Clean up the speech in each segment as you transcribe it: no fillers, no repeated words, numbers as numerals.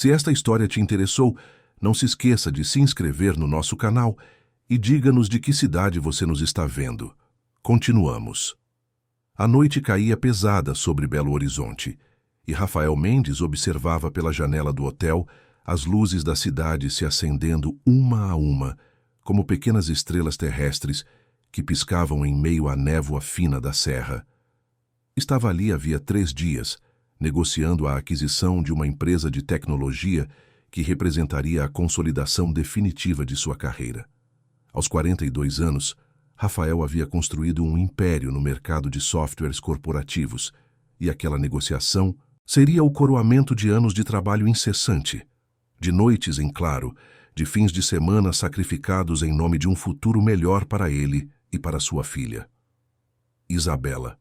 Se esta história te interessou, não se esqueça de se inscrever no nosso canal e diga-nos de que cidade você nos está vendo. Continuamos. A noite caía pesada sobre Belo Horizonte, e Rafael Mendes observava pela janela do hotel as luzes da cidade se acendendo uma a uma, como pequenas estrelas terrestres que piscavam em meio à névoa fina da serra. Estava ali havia 3 dias, negociando a aquisição de uma empresa de tecnologia que representaria a consolidação definitiva de sua carreira. Aos 42 anos, Rafael havia construído um império no mercado de softwares corporativos, e aquela negociação seria o coroamento de anos de trabalho incessante, de noites em claro, de fins de semana sacrificados em nome de um futuro melhor para ele e para sua filha. Isabela.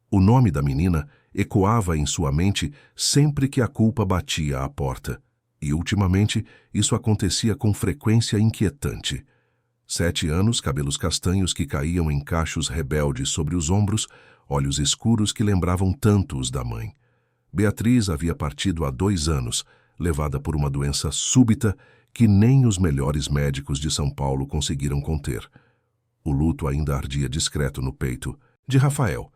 O nome da menina ecoava em sua mente sempre que a culpa batia à porta, e ultimamente isso acontecia com frequência inquietante. 7 anos, cabelos castanhos que caíam em cachos rebeldes sobre os ombros, olhos escuros que lembravam tanto os da mãe. Beatriz havia partido há 2 anos, levada por uma doença súbita que nem os melhores médicos de São Paulo conseguiram conter. O luto ainda ardia discreto no peito de Rafael,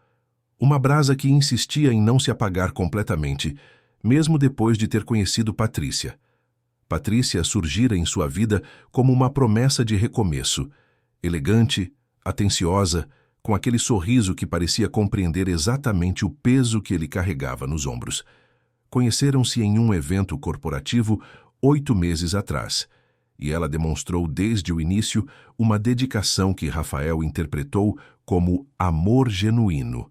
uma brasa que insistia em não se apagar completamente, mesmo depois de ter conhecido Patrícia. Patrícia surgira em sua vida como uma promessa de recomeço, elegante, atenciosa, com aquele sorriso que parecia compreender exatamente o peso que ele carregava nos ombros. Conheceram-se em um evento corporativo 8 meses atrás, e ela demonstrou desde o início uma dedicação que Rafael interpretou como amor genuíno.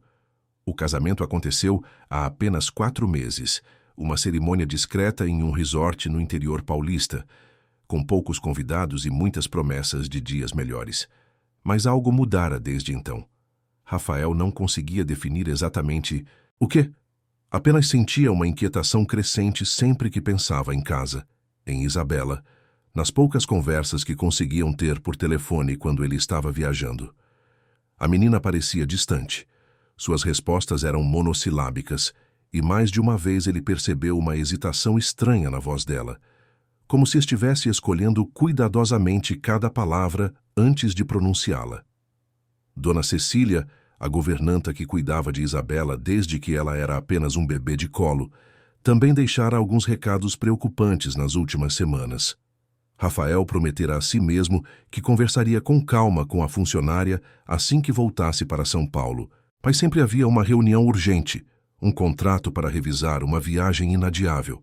O casamento aconteceu há apenas 4 meses, uma cerimônia discreta em um resort no interior paulista, com poucos convidados e muitas promessas de dias melhores. Mas algo mudara desde então. Rafael não conseguia definir exatamente o quê. Apenas sentia uma inquietação crescente sempre que pensava em casa, em Isabela, nas poucas conversas que conseguiam ter por telefone quando ele estava viajando. A menina parecia distante. Suas respostas eram monossilábicas, e mais de uma vez ele percebeu uma hesitação estranha na voz dela, como se estivesse escolhendo cuidadosamente cada palavra antes de pronunciá-la. Dona Cecília, a governanta que cuidava de Isabela desde que ela era apenas um bebê de colo, também deixara alguns recados preocupantes nas últimas semanas. Rafael prometera a si mesmo que conversaria com calma com a funcionária assim que voltasse para São Paulo, mas sempre havia uma reunião urgente, um contrato para revisar, uma viagem inadiável.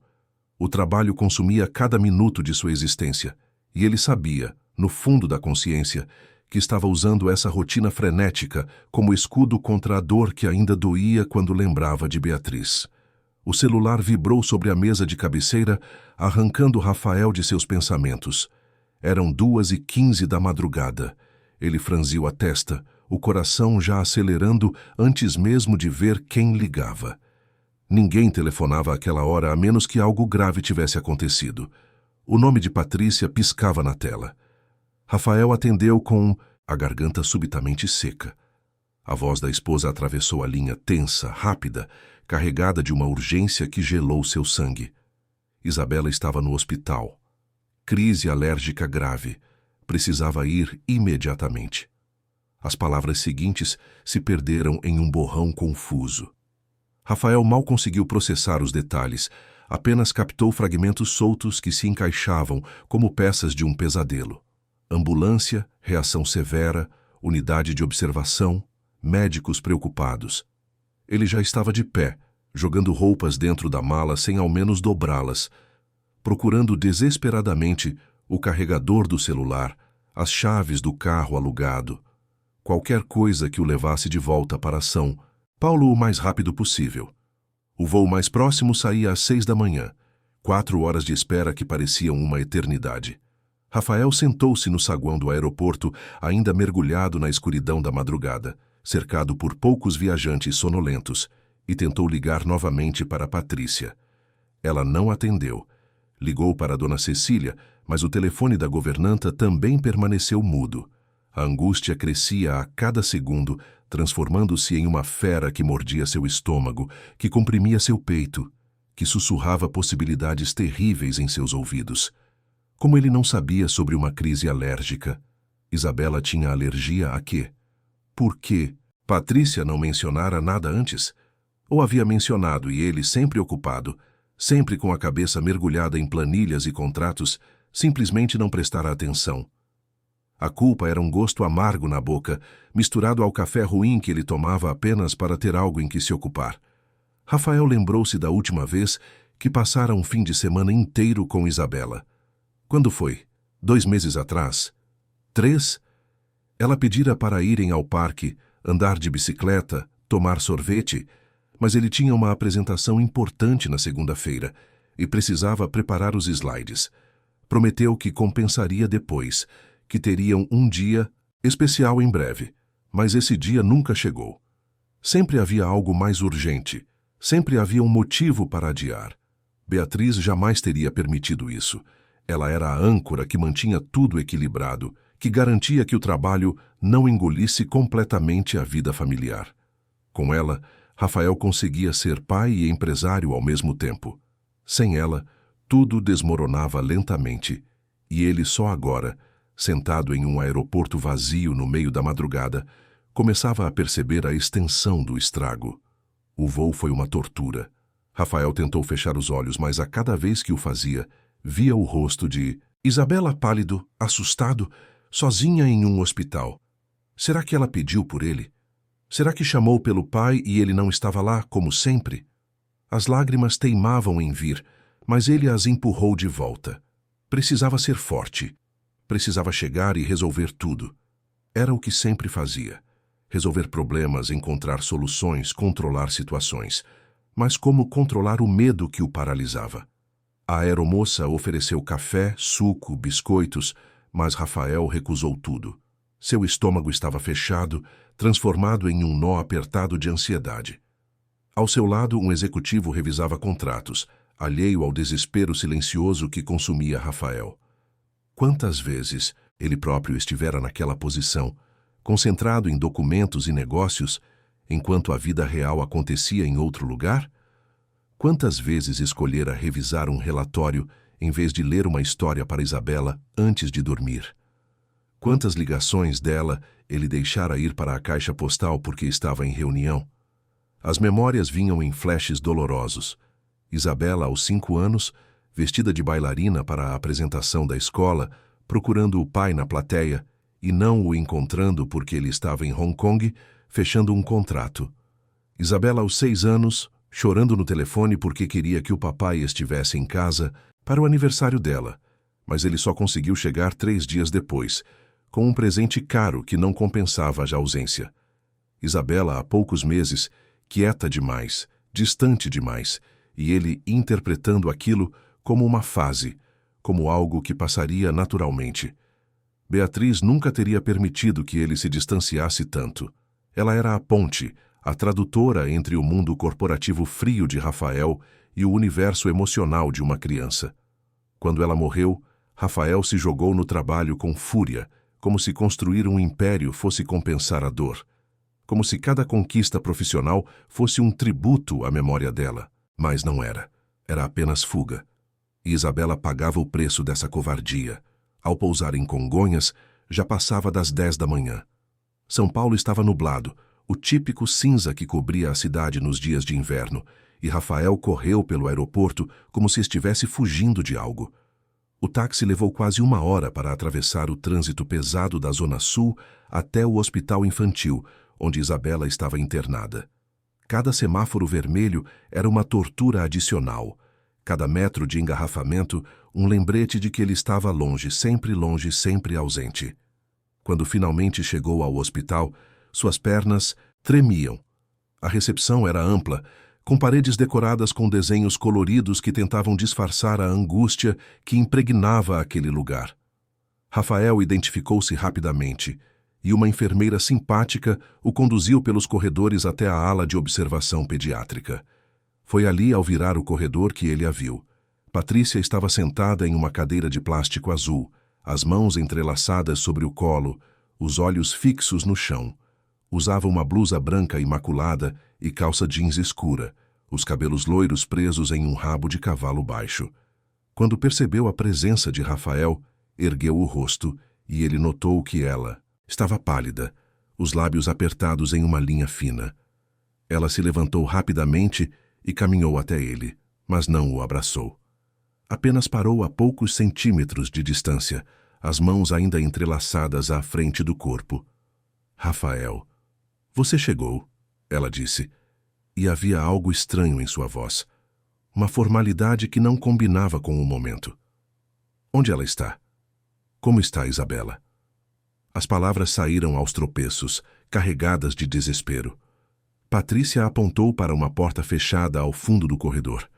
O trabalho consumia cada minuto de sua existência, e ele sabia, no fundo da consciência, que estava usando essa rotina frenética como escudo contra a dor que ainda doía quando lembrava de Beatriz. O celular vibrou sobre a mesa de cabeceira, arrancando Rafael de seus pensamentos. Eram 2h15 da madrugada. Ele franziu a testa, o coração já acelerando antes mesmo de ver quem ligava. Ninguém telefonava àquela hora a menos que algo grave tivesse acontecido. O nome de Patrícia piscava na tela. Rafael atendeu com a garganta subitamente seca. A voz da esposa atravessou a linha tensa, rápida, carregada de uma urgência que gelou seu sangue. Isabela estava no hospital. Crise alérgica grave. Precisava ir imediatamente. As palavras seguintes se perderam em um borrão confuso. Rafael mal conseguiu processar os detalhes, apenas captou fragmentos soltos que se encaixavam como peças de um pesadelo. Ambulância, reação severa, unidade de observação, médicos preocupados. Ele já estava de pé, jogando roupas dentro da mala sem ao menos dobrá-las, procurando desesperadamente o carregador do celular, as chaves do carro alugado, qualquer coisa que o levasse de volta para São Paulo o mais rápido possível. O voo mais próximo saía às 6 da manhã, 4 horas de espera que pareciam uma eternidade. Rafael sentou-se no saguão do aeroporto, ainda mergulhado na escuridão da madrugada, cercado por poucos viajantes sonolentos, e tentou ligar novamente para Patrícia. Ela não atendeu. Ligou para Dona Cecília, mas o telefone da governanta também permaneceu mudo. A angústia crescia a cada segundo, transformando-se em uma fera que mordia seu estômago, que comprimia seu peito, que sussurrava possibilidades terríveis em seus ouvidos. Como ele não sabia sobre uma crise alérgica? Isabela tinha alergia a quê? Por quê? Patrícia não mencionara nada antes? Ou havia mencionado e ele, sempre ocupado, sempre com a cabeça mergulhada em planilhas e contratos, simplesmente não prestara atenção? A culpa era um gosto amargo na boca, misturado ao café ruim que ele tomava apenas para ter algo em que se ocupar. Rafael lembrou-se da última vez que passara um fim de semana inteiro com Isabela. Quando foi? 2 meses atrás? 3? Ela pedira para irem ao parque, andar de bicicleta, tomar sorvete, mas ele tinha uma apresentação importante na segunda-feira e precisava preparar os slides. Prometeu que compensaria depois, que teriam um dia especial em breve, mas esse dia nunca chegou. Sempre havia algo mais urgente, sempre havia um motivo para adiar. Beatriz jamais teria permitido isso. Ela era a âncora que mantinha tudo equilibrado, que garantia que o trabalho não engolisse completamente a vida familiar. Com ela, Rafael conseguia ser pai e empresário ao mesmo tempo. Sem ela, tudo desmoronava lentamente, e ele só agora, sentado em um aeroporto vazio no meio da madrugada, começava a perceber a extensão do estrago. O voo foi uma tortura. Rafael tentou fechar os olhos, mas a cada vez que o fazia, via o rosto de Isabela pálido, assustado, sozinha em um hospital. Será que ela pediu por ele? Será que chamou pelo pai e ele não estava lá, como sempre? As lágrimas teimavam em vir, mas ele as empurrou de volta. Precisava ser forte. Precisava chegar e resolver tudo. Era o que sempre fazia. Resolver problemas, encontrar soluções, controlar situações. Mas como controlar o medo que o paralisava? A aeromoça ofereceu café, suco, biscoitos, mas Rafael recusou tudo. Seu estômago estava fechado, transformado em um nó apertado de ansiedade. Ao seu lado, um executivo revisava contratos, alheio ao desespero silencioso que consumia Rafael. Quantas vezes ele próprio estivera naquela posição, concentrado em documentos e negócios, enquanto a vida real acontecia em outro lugar? Quantas vezes escolhera revisar um relatório em vez de ler uma história para Isabela antes de dormir? Quantas ligações dela ele deixara ir para a caixa postal porque estava em reunião? As memórias vinham em flashes dolorosos. Isabela, aos 5 anos, vestida de bailarina para a apresentação da escola, procurando o pai na plateia e não o encontrando porque ele estava em Hong Kong, fechando um contrato. Isabela, aos 6 anos, chorando no telefone porque queria que o papai estivesse em casa para o aniversário dela, mas ele só conseguiu chegar 3 dias depois, com um presente caro que não compensava a ausência. Isabela, há poucos meses, quieta demais, distante demais, e ele interpretando aquilo como uma fase, como algo que passaria naturalmente. Beatriz nunca teria permitido que ele se distanciasse tanto. Ela era a ponte, a tradutora entre o mundo corporativo frio de Rafael e o universo emocional de uma criança. Quando ela morreu, Rafael se jogou no trabalho com fúria, como se construir um império fosse compensar a dor. Como se cada conquista profissional fosse um tributo à memória dela. Mas não era. Era apenas fuga. E Isabela pagava o preço dessa covardia. Ao pousar em Congonhas, já passava das 10 da manhã. São Paulo estava nublado, o típico cinza que cobria a cidade nos dias de inverno, e Rafael correu pelo aeroporto como se estivesse fugindo de algo. O táxi levou quase 1 hora para atravessar o trânsito pesado da Zona Sul até o hospital infantil, onde Isabela estava internada. Cada semáforo vermelho era uma tortura adicional. Cada metro de engarrafamento, um lembrete de que ele estava longe, sempre ausente. Quando finalmente chegou ao hospital, suas pernas tremiam. A recepção era ampla, com paredes decoradas com desenhos coloridos que tentavam disfarçar a angústia que impregnava aquele lugar. Rafael identificou-se rapidamente, e uma enfermeira simpática o conduziu pelos corredores até a ala de observação pediátrica. Foi ali, ao virar o corredor, que ele a viu. Patrícia estava sentada em uma cadeira de plástico azul, as mãos entrelaçadas sobre o colo, os olhos fixos no chão. Usava uma blusa branca imaculada e calça jeans escura, os cabelos loiros presos em um rabo de cavalo baixo. Quando percebeu a presença de Rafael, ergueu o rosto e ele notou que ela estava pálida, os lábios apertados em uma linha fina. Ela se levantou rapidamente e caminhou até ele, mas não o abraçou. Apenas parou a poucos centímetros de distância, as mãos ainda entrelaçadas à frente do corpo. Rafael, você chegou, ela disse, e havia algo estranho em sua voz. Uma formalidade que não combinava com o momento. Onde ela está? Como está Isabela? As palavras saíram aos tropeços, carregadas de desespero. Patrícia apontou para uma porta fechada ao fundo do corredor.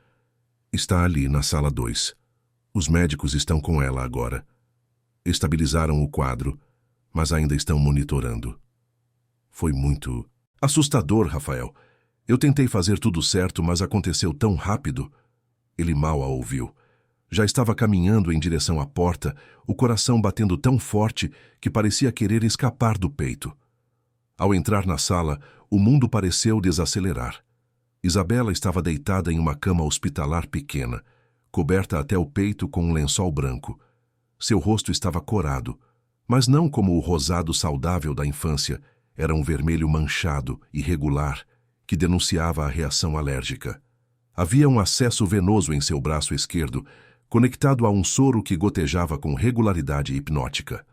Está ali, na sala 2. Os médicos estão com ela agora. Estabilizaram o quadro, mas ainda estão monitorando. Foi muito assustador, Rafael. Eu tentei fazer tudo certo, mas aconteceu tão rápido. Ele mal a ouviu. Já estava caminhando em direção à porta, o coração batendo tão forte que parecia querer escapar do peito. Ao entrar na sala, o mundo pareceu desacelerar. Isabela estava deitada em uma cama hospitalar pequena, coberta até o peito com um lençol branco. Seu rosto estava corado, mas não como o rosado saudável da infância, era um vermelho manchado, irregular, que denunciava a reação alérgica. Havia um acesso venoso em seu braço esquerdo, conectado a um soro que gotejava com regularidade hipnótica.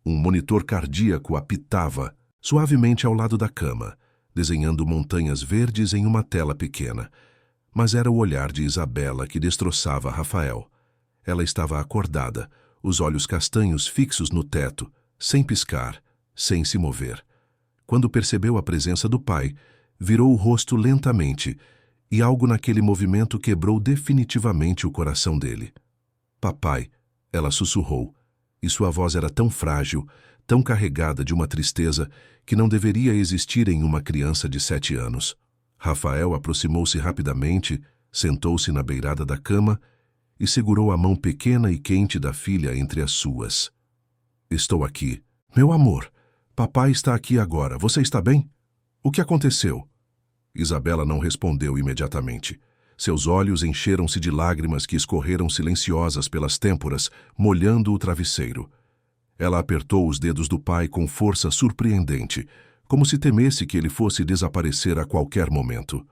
Um monitor cardíaco apitava suavemente ao lado da cama, desenhando montanhas verdes em uma tela pequena. Mas era o olhar de Isabela que destroçava Rafael. Ela estava acordada, os olhos castanhos fixos no teto, sem piscar, sem se mover. Quando percebeu a presença do pai, virou o rosto lentamente, e algo naquele movimento quebrou definitivamente o coração dele. Papai, ela sussurrou, e sua voz era tão frágil, tão carregada de uma tristeza que não deveria existir em uma criança de 7 anos. Rafael aproximou-se rapidamente, sentou-se na beirada da cama e segurou a mão pequena e quente da filha entre as suas. Estou aqui. Meu amor, papai está aqui agora. Você está bem? O que aconteceu? Isabela não respondeu imediatamente. Seus olhos encheram-se de lágrimas que escorreram silenciosas pelas têmporas, molhando o travesseiro. Ela apertou os dedos do pai com força surpreendente, como se temesse que ele fosse desaparecer a qualquer momento.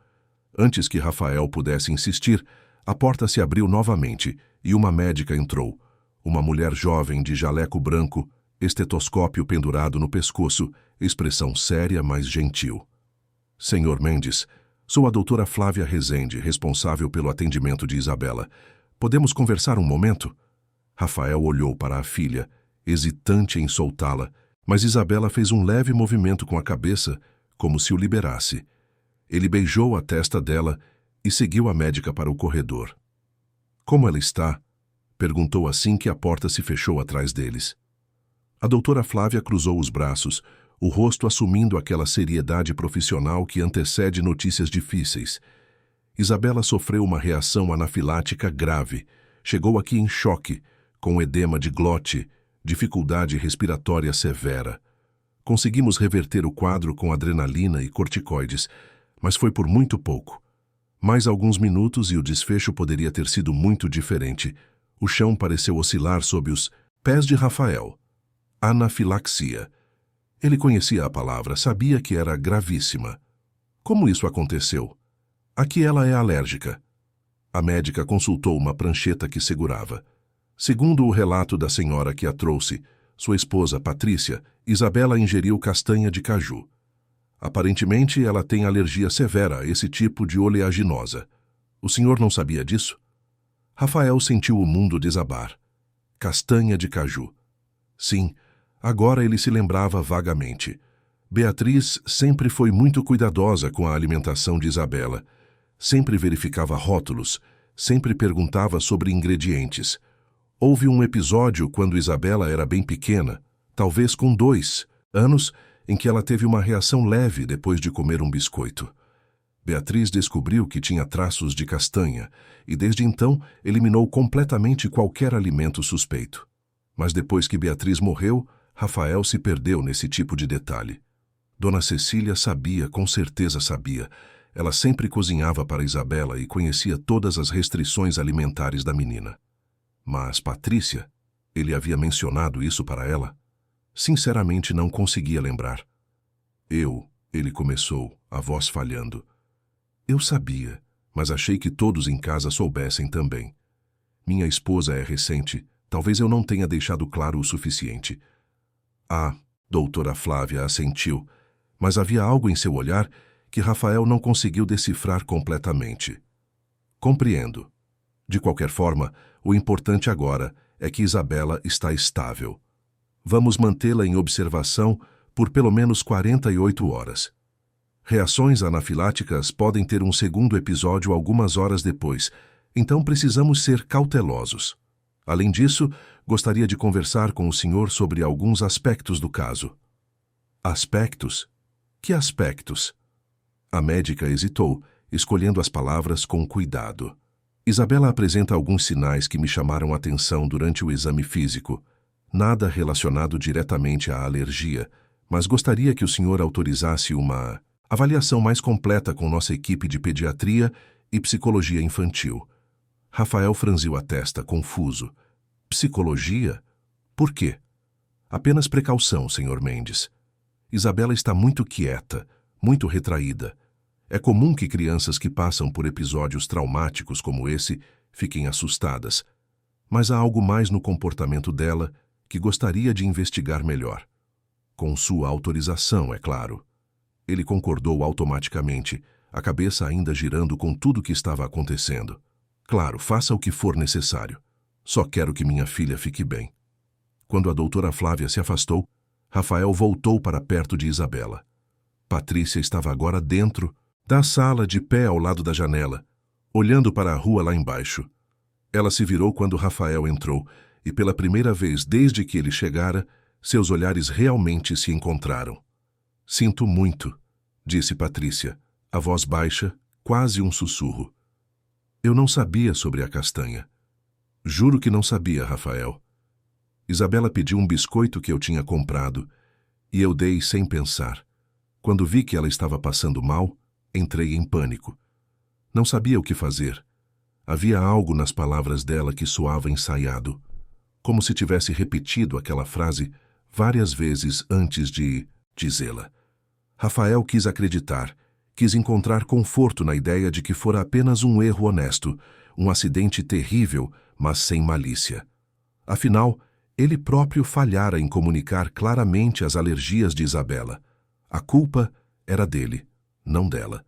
Antes que Rafael pudesse insistir, a porta se abriu novamente e uma médica entrou. Uma mulher jovem de jaleco branco, estetoscópio pendurado no pescoço, expressão séria, mas gentil. Senhor Mendes, sou a doutora Flávia Rezende, responsável pelo atendimento de Isabela. Podemos conversar um momento? Rafael olhou para a filha, hesitante em soltá-la, mas Isabela fez um leve movimento com a cabeça, como se o liberasse. Ele beijou a testa dela e seguiu a médica para o corredor. Como ela está? Perguntou assim que a porta se fechou atrás deles. A doutora Flávia cruzou os braços, o rosto assumindo aquela seriedade profissional que antecede notícias difíceis. Isabela sofreu uma reação anafilática grave. Chegou aqui em choque, com edema de glote, dificuldade respiratória severa. Conseguimos reverter o quadro com adrenalina e corticoides, mas foi por muito pouco. Mais alguns minutos e o desfecho poderia ter sido muito diferente. O chão pareceu oscilar sob os pés de Rafael. Anafilaxia. Ele conhecia a palavra, sabia que era gravíssima. Como isso aconteceu? Aqui ela é alérgica. A médica consultou uma prancheta que segurava. Segundo o relato da senhora que a trouxe, sua esposa Patrícia, Isabela ingeriu castanha de caju. Aparentemente, ela tem alergia severa a esse tipo de oleaginosa. O senhor não sabia disso? Rafael sentiu o mundo desabar. Castanha de caju. Sim, agora ele se lembrava vagamente. Beatriz sempre foi muito cuidadosa com a alimentação de Isabela. Sempre verificava rótulos, sempre perguntava sobre ingredientes. Houve um episódio quando Isabela era bem pequena, talvez com 2 anos, em que ela teve uma reação leve depois de comer um biscoito. Beatriz descobriu que tinha traços de castanha e, desde então, eliminou completamente qualquer alimento suspeito. Mas depois que Beatriz morreu, Rafael se perdeu nesse tipo de detalhe. Dona Cecília sabia, com certeza sabia. Ela sempre cozinhava para Isabela e conhecia todas as restrições alimentares da menina. Mas Patrícia, ele havia mencionado isso para ela? Sinceramente não conseguia lembrar. Ele começou, a voz falhando. Eu sabia, mas achei que todos em casa soubessem também. Minha esposa é recente, talvez eu não tenha deixado claro o suficiente. Ah, doutora Flávia assentiu, mas havia algo em seu olhar que Rafael não conseguiu decifrar completamente. Compreendo. De qualquer forma, o importante agora é que Isabela está estável. Vamos mantê-la em observação por pelo menos 48 horas. Reações anafiláticas podem ter um segundo episódio algumas horas depois, então precisamos ser cautelosos. Além disso, gostaria de conversar com o senhor sobre alguns aspectos do caso. Aspectos? Que aspectos? A médica hesitou, escolhendo as palavras com cuidado. Isabela apresenta alguns sinais que me chamaram a atenção durante o exame físico. Nada relacionado diretamente à alergia, mas gostaria que o senhor autorizasse uma avaliação mais completa com nossa equipe de pediatria e psicologia infantil. Rafael franziu a testa, confuso. Psicologia? Por quê? Apenas precaução, senhor Mendes. Isabela está muito quieta, muito retraída. É comum que crianças que passam por episódios traumáticos como esse fiquem assustadas. Mas há algo mais no comportamento dela que gostaria de investigar melhor. Com sua autorização, é claro. Ele concordou automaticamente, a cabeça ainda girando com tudo o que estava acontecendo. Claro, faça o que for necessário. Só quero que minha filha fique bem. Quando a doutora Flávia se afastou, Rafael voltou para perto de Isabela. Patrícia estava agora dentro da sala, de pé ao lado da janela, olhando para a rua lá embaixo. Ela se virou quando Rafael entrou e, pela primeira vez desde que ele chegara, seus olhares realmente se encontraram. Sinto muito, disse Patrícia, a voz baixa, quase um sussurro. Eu não sabia sobre a castanha. Juro que não sabia, Rafael. Isabela pediu um biscoito que eu tinha comprado e eu dei sem pensar. Quando vi que ela estava passando mal, entrei em pânico. Não sabia o que fazer. Havia algo nas palavras dela que soava ensaiado, como se tivesse repetido aquela frase várias vezes antes de dizê-la. Rafael quis acreditar, quis encontrar conforto na ideia de que fora apenas um erro honesto, um acidente terrível, mas sem malícia. Afinal, ele próprio falhara em comunicar claramente as alergias de Isabela. A culpa era dele, não dela.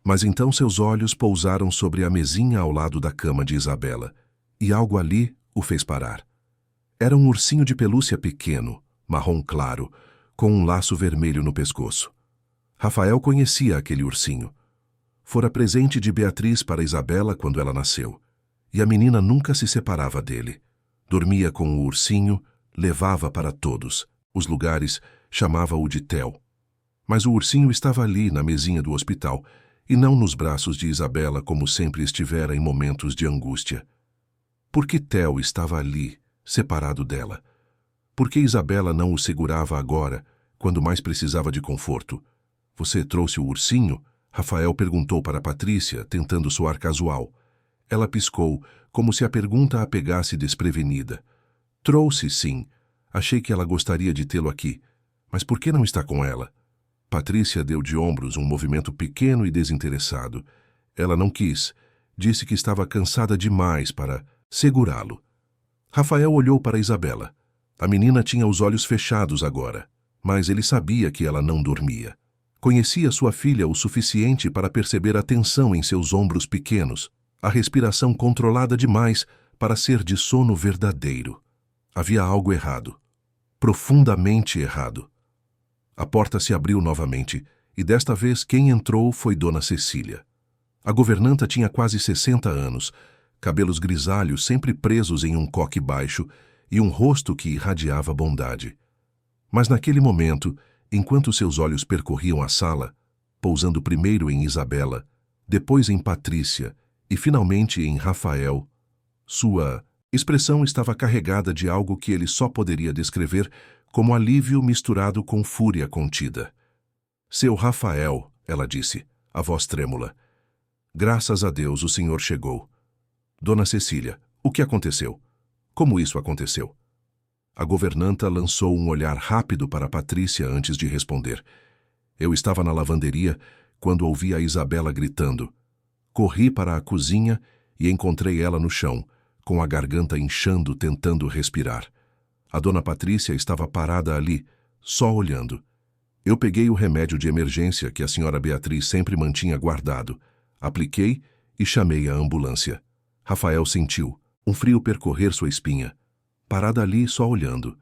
Mas então seus olhos pousaram sobre a mesinha ao lado da cama de Isabela, e algo ali o fez parar. Era um ursinho de pelúcia pequeno, marrom claro, com um laço vermelho no pescoço. Rafael conhecia aquele ursinho. Fora presente de Beatriz para Isabela quando ela nasceu, e a menina nunca se separava dele. Dormia com o ursinho, levava para todos os lugares, chamava-o de Theo. Mas o ursinho estava ali na mesinha do hospital, e não nos braços de Isabela como sempre estivera em momentos de angústia. Por que Theo estava ali, separado dela? Por que Isabela não o segurava agora, quando mais precisava de conforto? Você trouxe o ursinho? Rafael perguntou para Patrícia, tentando soar casual. Ela piscou, como se a pergunta a pegasse desprevenida. Trouxe, sim. Achei que ela gostaria de tê-lo aqui. Mas por que não está com ela? Patrícia deu de ombros um movimento pequeno e desinteressado. Ela não quis. Disse que estava cansada demais para segurá-lo. Rafael olhou para Isabela. A menina tinha os olhos fechados agora, mas ele sabia que ela não dormia. Conhecia sua filha o suficiente para perceber a tensão em seus ombros pequenos, a respiração controlada demais para ser de sono verdadeiro. Havia algo errado. Profundamente errado. A porta se abriu novamente, e desta vez quem entrou foi Dona Cecília. A governanta tinha quase 60 anos, cabelos grisalhos sempre presos em um coque baixo e um rosto que irradiava bondade. Mas naquele momento, enquanto seus olhos percorriam a sala, pousando primeiro em Isabela, depois em Patrícia e finalmente em Rafael, sua expressão estava carregada de algo que ele só poderia descrever como alívio misturado com fúria contida. Seu Rafael, ela disse, a voz trêmula. Graças a Deus o senhor chegou. Dona Cecília, o que aconteceu? Como isso aconteceu? A governanta lançou um olhar rápido para Patrícia antes de responder. Eu estava na lavanderia quando ouvi a Isabela gritando. Corri para a cozinha e encontrei ela no chão, com a garganta inchando tentando respirar. A dona Patrícia estava parada ali, só olhando. Eu peguei o remédio de emergência que a senhora Beatriz sempre mantinha guardado, apliquei e chamei a ambulância. Rafael sentiu um frio percorrer sua espinha. Parada ali, só olhando.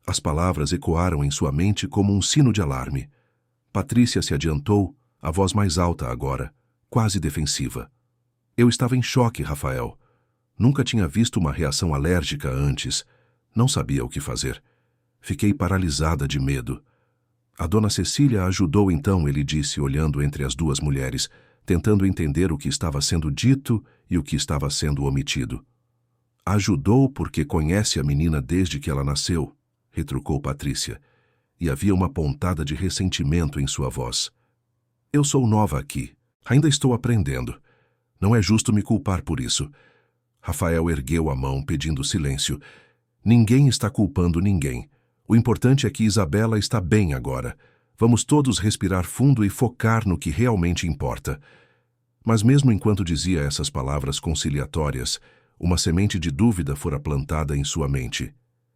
As palavras ecoaram em sua mente como um sino de alarme. Patrícia se adiantou, a voz mais alta agora, quase defensiva. Eu estava em choque, Rafael. Nunca tinha visto uma reação alérgica antes. Não sabia o que fazer. Fiquei paralisada de medo. A dona Cecília ajudou então, ele disse, olhando entre as duas mulheres, tentando entender o que estava sendo dito e o que estava sendo omitido. Ajudou porque conhece a menina desde que ela nasceu, retrucou Patrícia, e havia uma pontada de ressentimento em sua voz. Eu sou nova aqui. Ainda estou aprendendo. Não é justo me culpar por isso. Rafael ergueu a mão, pedindo silêncio. Ninguém está culpando ninguém. O importante é que Isabela está bem agora. Vamos todos respirar fundo e focar no que realmente importa. Mas mesmo enquanto dizia essas palavras conciliatórias, uma semente de dúvida fora plantada em sua mente.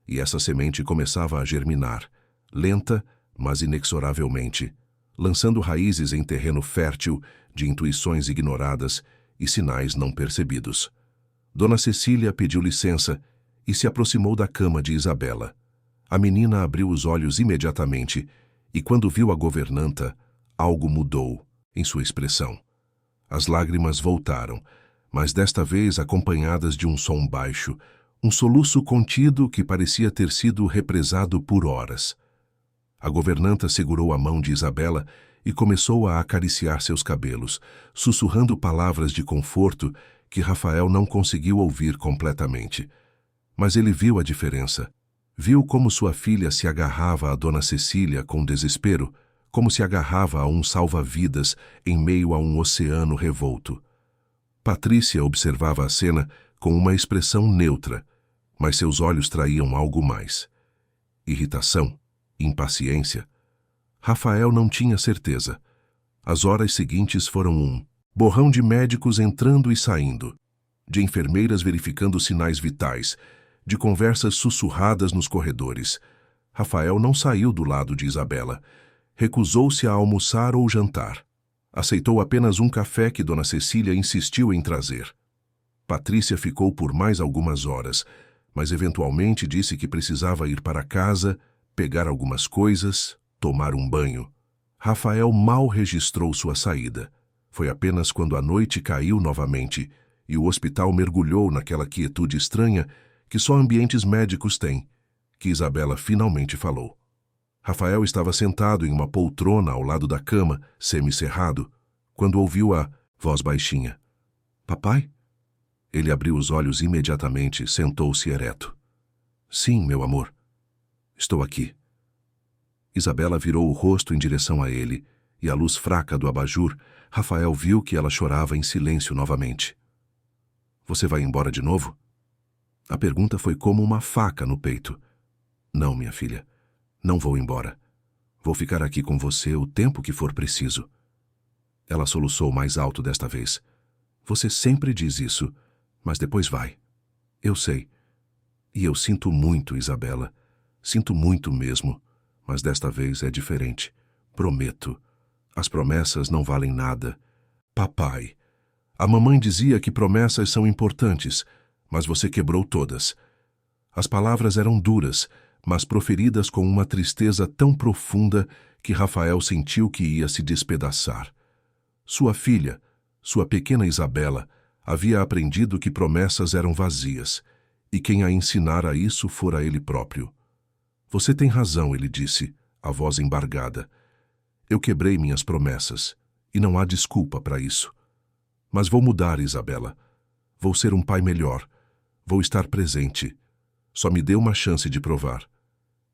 E essa semente começava a germinar, lenta, mas inexoravelmente, lançando raízes em terreno fértil de intuições ignoradas e sinais não percebidos. Dona Cecília pediu licença e se aproximou da cama de Isabela. A menina abriu os olhos imediatamente e, quando viu a governanta, algo mudou em sua expressão. As lágrimas voltaram, mas desta vez acompanhadas de um som baixo, um soluço contido que parecia ter sido represado por horas. A governanta segurou a mão de Isabela e começou a acariciar seus cabelos, sussurrando palavras de conforto que Rafael não conseguiu ouvir completamente. Mas ele viu a diferença. Viu como sua filha se agarrava a Dona Cecília com desespero, como se agarrava a um salva-vidas em meio a um oceano revolto. Patrícia observava a cena com uma expressão neutra, mas seus olhos traíam algo mais. Irritação, impaciência. Rafael não tinha certeza. As horas seguintes foram um borrão de médicos entrando e saindo, de enfermeiras verificando sinais vitais, de conversas sussurradas nos corredores. Rafael não saiu do lado de Isabela. Recusou-se a almoçar ou jantar. Aceitou apenas um café que Dona Cecília insistiu em trazer. Patrícia ficou por mais algumas horas, mas eventualmente disse que precisava ir para casa, pegar algumas coisas, tomar um banho. Rafael mal registrou sua saída. Foi apenas quando a noite caiu novamente e o hospital mergulhou naquela quietude estranha que só ambientes médicos têm, que Isabela finalmente falou. Rafael estava sentado em uma poltrona ao lado da cama, semicerrado, quando ouviu a voz baixinha. Papai? Ele abriu os olhos imediatamente, sentou-se ereto. Sim, meu amor. Estou aqui. Isabela virou o rosto em direção a ele, e à luz fraca do abajur, Rafael viu que ela chorava em silêncio novamente. Você vai embora de novo? A pergunta foi como uma faca no peito. Não, minha filha. Não vou embora. Vou ficar aqui com você o tempo que for preciso. Ela soluçou mais alto desta vez. Você sempre diz isso, mas depois vai. Eu sei. E eu sinto muito, Isabela. Sinto muito mesmo, mas desta vez é diferente. Prometo. As promessas não valem nada. Papai, a mamãe dizia que promessas são importantes, mas você quebrou todas. As palavras eram duras, mas proferidas com uma tristeza tão profunda que Rafael sentiu que ia se despedaçar. Sua filha, sua pequena Isabela, havia aprendido que promessas eram vazias, e quem a ensinara isso fora ele próprio. Você tem razão, ele disse, a voz embargada. Eu quebrei minhas promessas, e não há desculpa para isso. Mas vou mudar, Isabela. Vou ser um pai melhor. Vou estar presente. Só me dê uma chance de provar.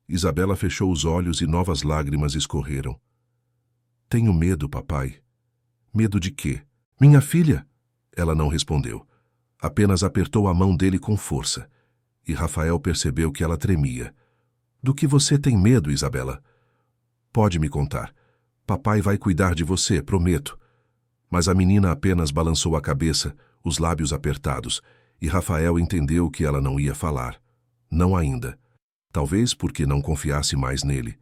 Isabela fechou os olhos e novas lágrimas escorreram. Tenho medo, papai. Medo de quê? Minha filha? Ela não respondeu. Apenas apertou a mão dele com força. E Rafael percebeu que ela tremia. Do que você tem medo, Isabela? Pode me contar. Papai vai cuidar de você, prometo. Mas a menina apenas balançou a cabeça, os lábios apertados, e Rafael entendeu que ela não ia falar. Não ainda. Talvez porque não confiasse mais nele.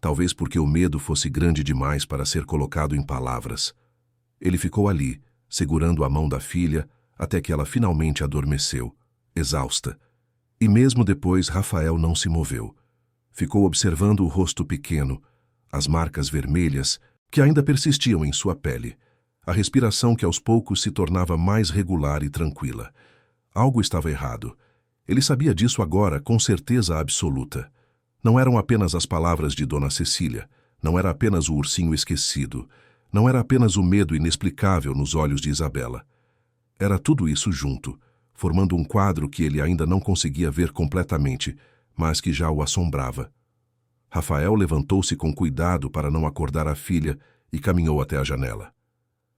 Talvez porque o medo fosse grande demais para ser colocado em palavras. Ele ficou ali, segurando a mão da filha, até que ela finalmente adormeceu, exausta. E mesmo depois Rafael não se moveu. Ficou observando o rosto pequeno, as marcas vermelhas que ainda persistiam em sua pele, a respiração que aos poucos se tornava mais regular e tranquila. Algo estava errado. Ele sabia disso agora com certeza absoluta. Não eram apenas as palavras de Dona Cecília, não era apenas o ursinho esquecido, não era apenas o medo inexplicável nos olhos de Isabela. Era tudo isso junto, formando um quadro que ele ainda não conseguia ver completamente, mas que já o assombrava. Rafael levantou-se com cuidado para não acordar a filha e caminhou até a janela.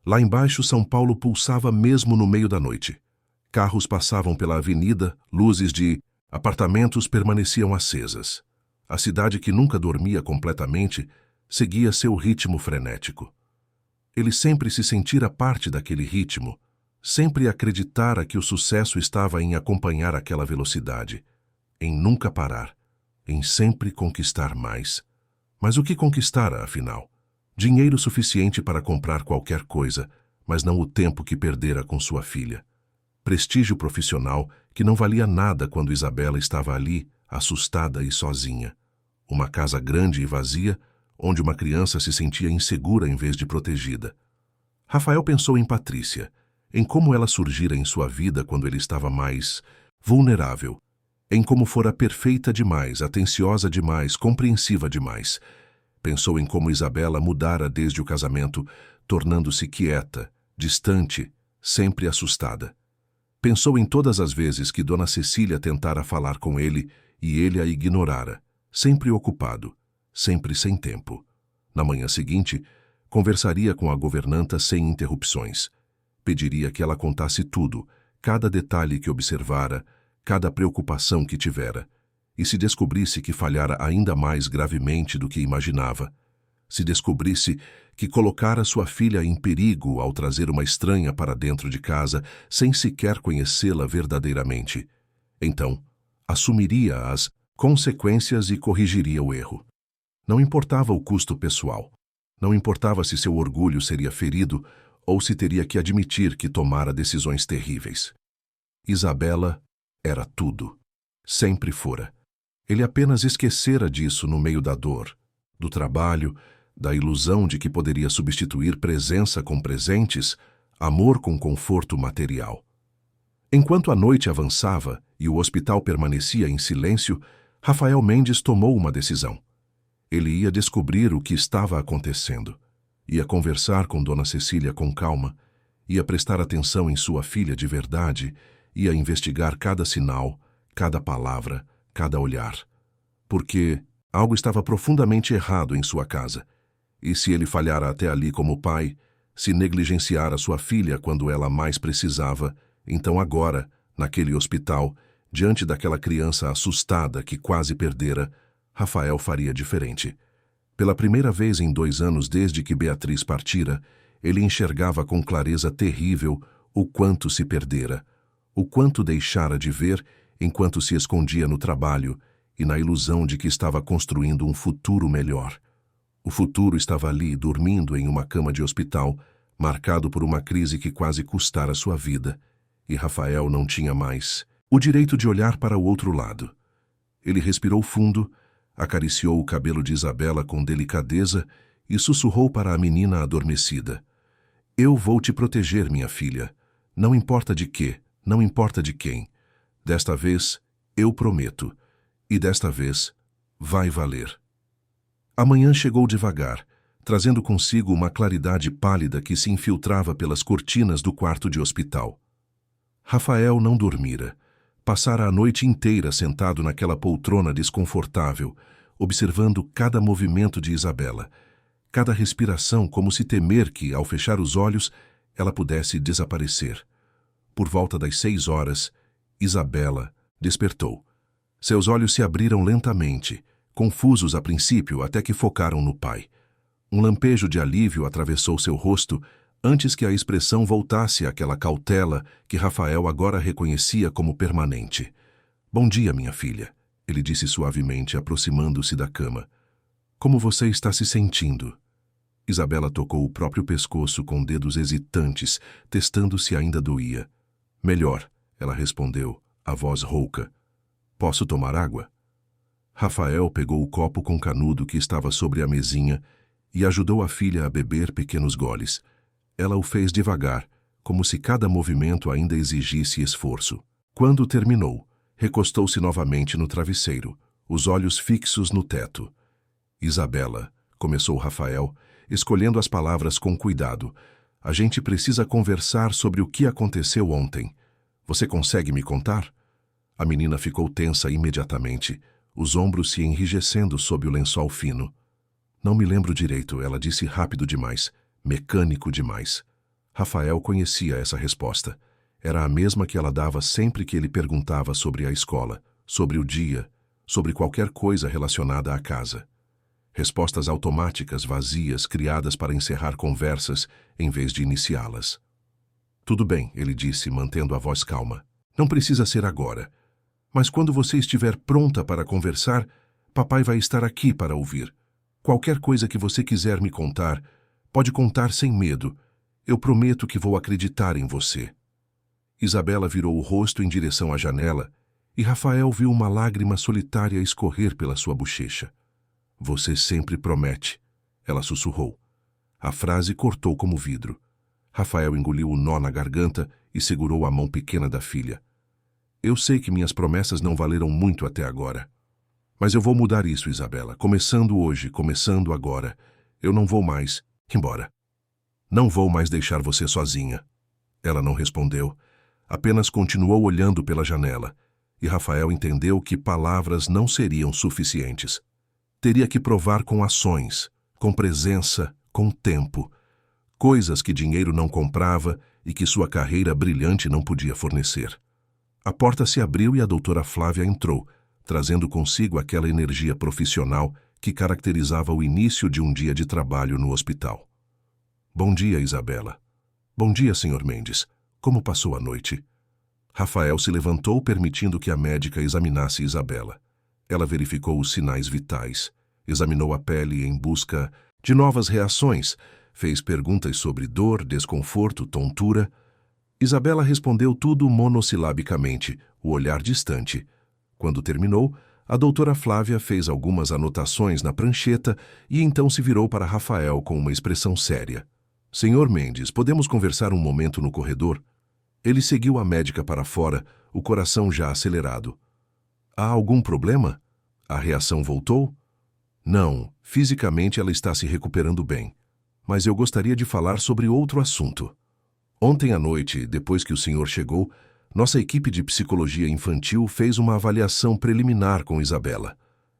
Lá embaixo, São Paulo pulsava mesmo no meio da noite. Carros passavam pela avenida, luzes de apartamentos permaneciam acesas. A cidade, que nunca dormia completamente, seguia seu ritmo frenético. Ele sempre se sentira parte daquele ritmo, sempre acreditara que o sucesso estava em acompanhar aquela velocidade, em nunca parar, em sempre conquistar mais. Mas o que conquistara, afinal? Dinheiro suficiente para comprar qualquer coisa, mas não o tempo que perdera com sua filha. Prestígio profissional que não valia nada quando Isabela estava ali, assustada e sozinha. Uma casa grande e vazia, onde uma criança se sentia insegura em vez de protegida. Rafael pensou em Patrícia, em como ela surgira em sua vida quando ele estava mais vulnerável, em como fora perfeita demais, atenciosa demais, compreensiva demais. Pensou em como Isabela mudara desde o casamento, tornando-se quieta, distante, sempre assustada. Pensou em todas as vezes que Dona Cecília tentara falar com ele e ele a ignorara, sempre ocupado, sempre sem tempo. Na manhã seguinte, conversaria com a governanta sem interrupções. Pediria que ela contasse tudo, cada detalhe que observara, cada preocupação que tivera. E se descobrisse que falhara ainda mais gravemente do que imaginava, se descobrisse que colocara sua filha em perigo ao trazer uma estranha para dentro de casa sem sequer conhecê-la verdadeiramente, então assumiria as consequências e corrigiria o erro. Não importava o custo pessoal. Não importava se seu orgulho seria ferido ou se teria que admitir que tomara decisões terríveis. Isabela era tudo. Sempre fora. Ele apenas esquecera disso no meio da dor, do trabalho, da ilusão de que poderia substituir presença com presentes, amor com conforto material. Enquanto a noite avançava e o hospital permanecia em silêncio, Rafael Mendes tomou uma decisão. Ele ia descobrir o que estava acontecendo. Ia conversar com Dona Cecília com calma, ia prestar atenção em sua filha de verdade, ia investigar cada sinal, cada palavra, cada olhar. Porque algo estava profundamente errado em sua casa. E se ele falhara até ali como pai, se negligenciara sua filha quando ela mais precisava, então agora, naquele hospital, diante daquela criança assustada que quase perdera, Rafael faria diferente. Pela primeira vez em 2 anos desde que Beatriz partira, ele enxergava com clareza terrível o quanto se perdera, o quanto deixara de ver enquanto se escondia no trabalho e na ilusão de que estava construindo um futuro melhor. O futuro estava ali, dormindo em uma cama de hospital, marcado por uma crise que quase custara sua vida, e Rafael não tinha mais o direito de olhar para o outro lado. Ele respirou fundo, acariciou o cabelo de Isabela com delicadeza e sussurrou para a menina adormecida: "Eu vou te proteger, minha filha. Não importa de quê, não importa de quem. Desta vez, eu prometo. E desta vez, vai valer." A manhã chegou devagar, trazendo consigo uma claridade pálida que se infiltrava pelas cortinas do quarto de hospital. Rafael não dormira. Passara a noite inteira sentado naquela poltrona desconfortável, observando cada movimento de Isabela, cada respiração como se temer que, ao fechar os olhos, ela pudesse desaparecer. Por volta das 6 horas, Isabela despertou. Seus olhos se abriram lentamente, confusos a princípio até que focaram no pai. Um lampejo de alívio atravessou seu rosto antes que a expressão voltasse àquela cautela que Rafael agora reconhecia como permanente. "Bom dia, minha filha", ele disse suavemente, aproximando-se da cama. "Como você está se sentindo?" Isabela tocou o próprio pescoço com dedos hesitantes, testando se ainda doía. "Melhor", ela respondeu, a voz rouca. "Posso tomar água?" Rafael pegou o copo com canudo que estava sobre a mesinha e ajudou a filha a beber pequenos goles. Ela o fez devagar, como se cada movimento ainda exigisse esforço. Quando terminou, recostou-se novamente no travesseiro, os olhos fixos no teto. "Isabela", começou Rafael, escolhendo as palavras com cuidado, "a gente precisa conversar sobre o que aconteceu ontem. Você consegue me contar?" A menina ficou tensa imediatamente, os ombros se enrijecendo sob o lençol fino. "Não me lembro direito", ela disse rápido demais, mecânico demais. Rafael conhecia essa resposta. Era a mesma que ela dava sempre que ele perguntava sobre a escola, sobre o dia, sobre qualquer coisa relacionada à casa. Respostas automáticas, vazias, criadas para encerrar conversas em vez de iniciá-las. "Tudo bem", ele disse, mantendo a voz calma. "Não precisa ser agora. Mas quando você estiver pronta para conversar, papai vai estar aqui para ouvir. Qualquer coisa que você quiser me contar, pode contar sem medo. Eu prometo que vou acreditar em você." Isabela virou o rosto em direção à janela e Rafael viu uma lágrima solitária escorrer pela sua bochecha. "Você sempre promete", ela sussurrou. A frase cortou como vidro. Rafael engoliu o nó na garganta e segurou a mão pequena da filha. "Eu sei que minhas promessas não valeram muito até agora. Mas eu vou mudar isso, Isabela. Começando hoje, começando agora. Eu não vou mais embora. Não vou mais deixar você sozinha." Ela não respondeu, apenas continuou olhando pela janela, e Rafael entendeu que palavras não seriam suficientes. Teria que provar com ações, com presença, com tempo, coisas que dinheiro não comprava e que sua carreira brilhante não podia fornecer. A porta se abriu e a doutora Flávia entrou, trazendo consigo aquela energia profissional que caracterizava o início de um dia de trabalho no hospital. "Bom dia, Isabela." "Bom dia, Sr. Mendes. Como passou a noite?" Rafael se levantou, permitindo que a médica examinasse Isabela. Ela verificou os sinais vitais, examinou a pele em busca de novas reações, fez perguntas sobre dor, desconforto, tontura. Isabela respondeu tudo monossilabicamente, o olhar distante. Quando terminou, a doutora Flávia fez algumas anotações na prancheta e então se virou para Rafael com uma expressão séria. "Senhor Mendes, podemos conversar um momento no corredor?" Ele seguiu a médica para fora, o coração já acelerado. "Há algum problema? A reação voltou?" "Não, fisicamente ela está se recuperando bem. Mas eu gostaria de falar sobre outro assunto. Ontem à noite, depois que o senhor chegou, nossa equipe de psicologia infantil fez uma avaliação preliminar com Isabela.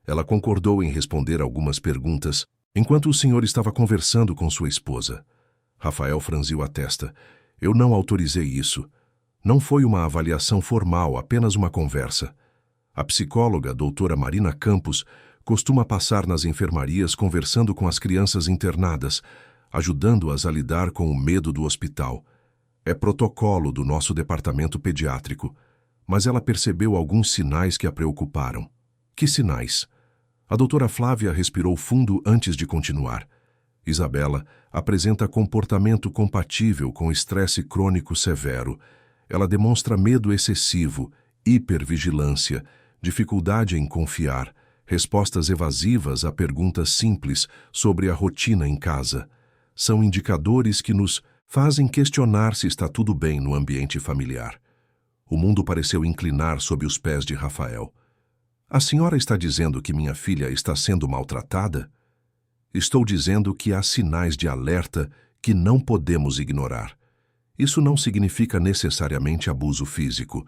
Ela concordou em responder algumas perguntas enquanto o senhor estava conversando com sua esposa." Rafael franziu a testa. "Eu não autorizei isso. Não foi uma avaliação formal, apenas uma conversa. A psicóloga, doutora Marina Campos, costuma passar nas enfermarias conversando com as crianças internadas, ajudando-as a lidar com o medo do hospital. É protocolo do nosso departamento pediátrico, mas ela percebeu alguns sinais que a preocuparam." "Que sinais?" A doutora Flávia respirou fundo antes de continuar. "Isabela apresenta comportamento compatível com estresse crônico severo. Ela demonstra medo excessivo, hipervigilância, dificuldade em confiar, respostas evasivas a perguntas simples sobre a rotina em casa. São indicadores que nos fazem questionar se está tudo bem no ambiente familiar." O mundo pareceu inclinar sob os pés de Rafael. "A senhora está dizendo que minha filha está sendo maltratada?" "Estou dizendo que há sinais de alerta que não podemos ignorar. Isso não significa necessariamente abuso físico,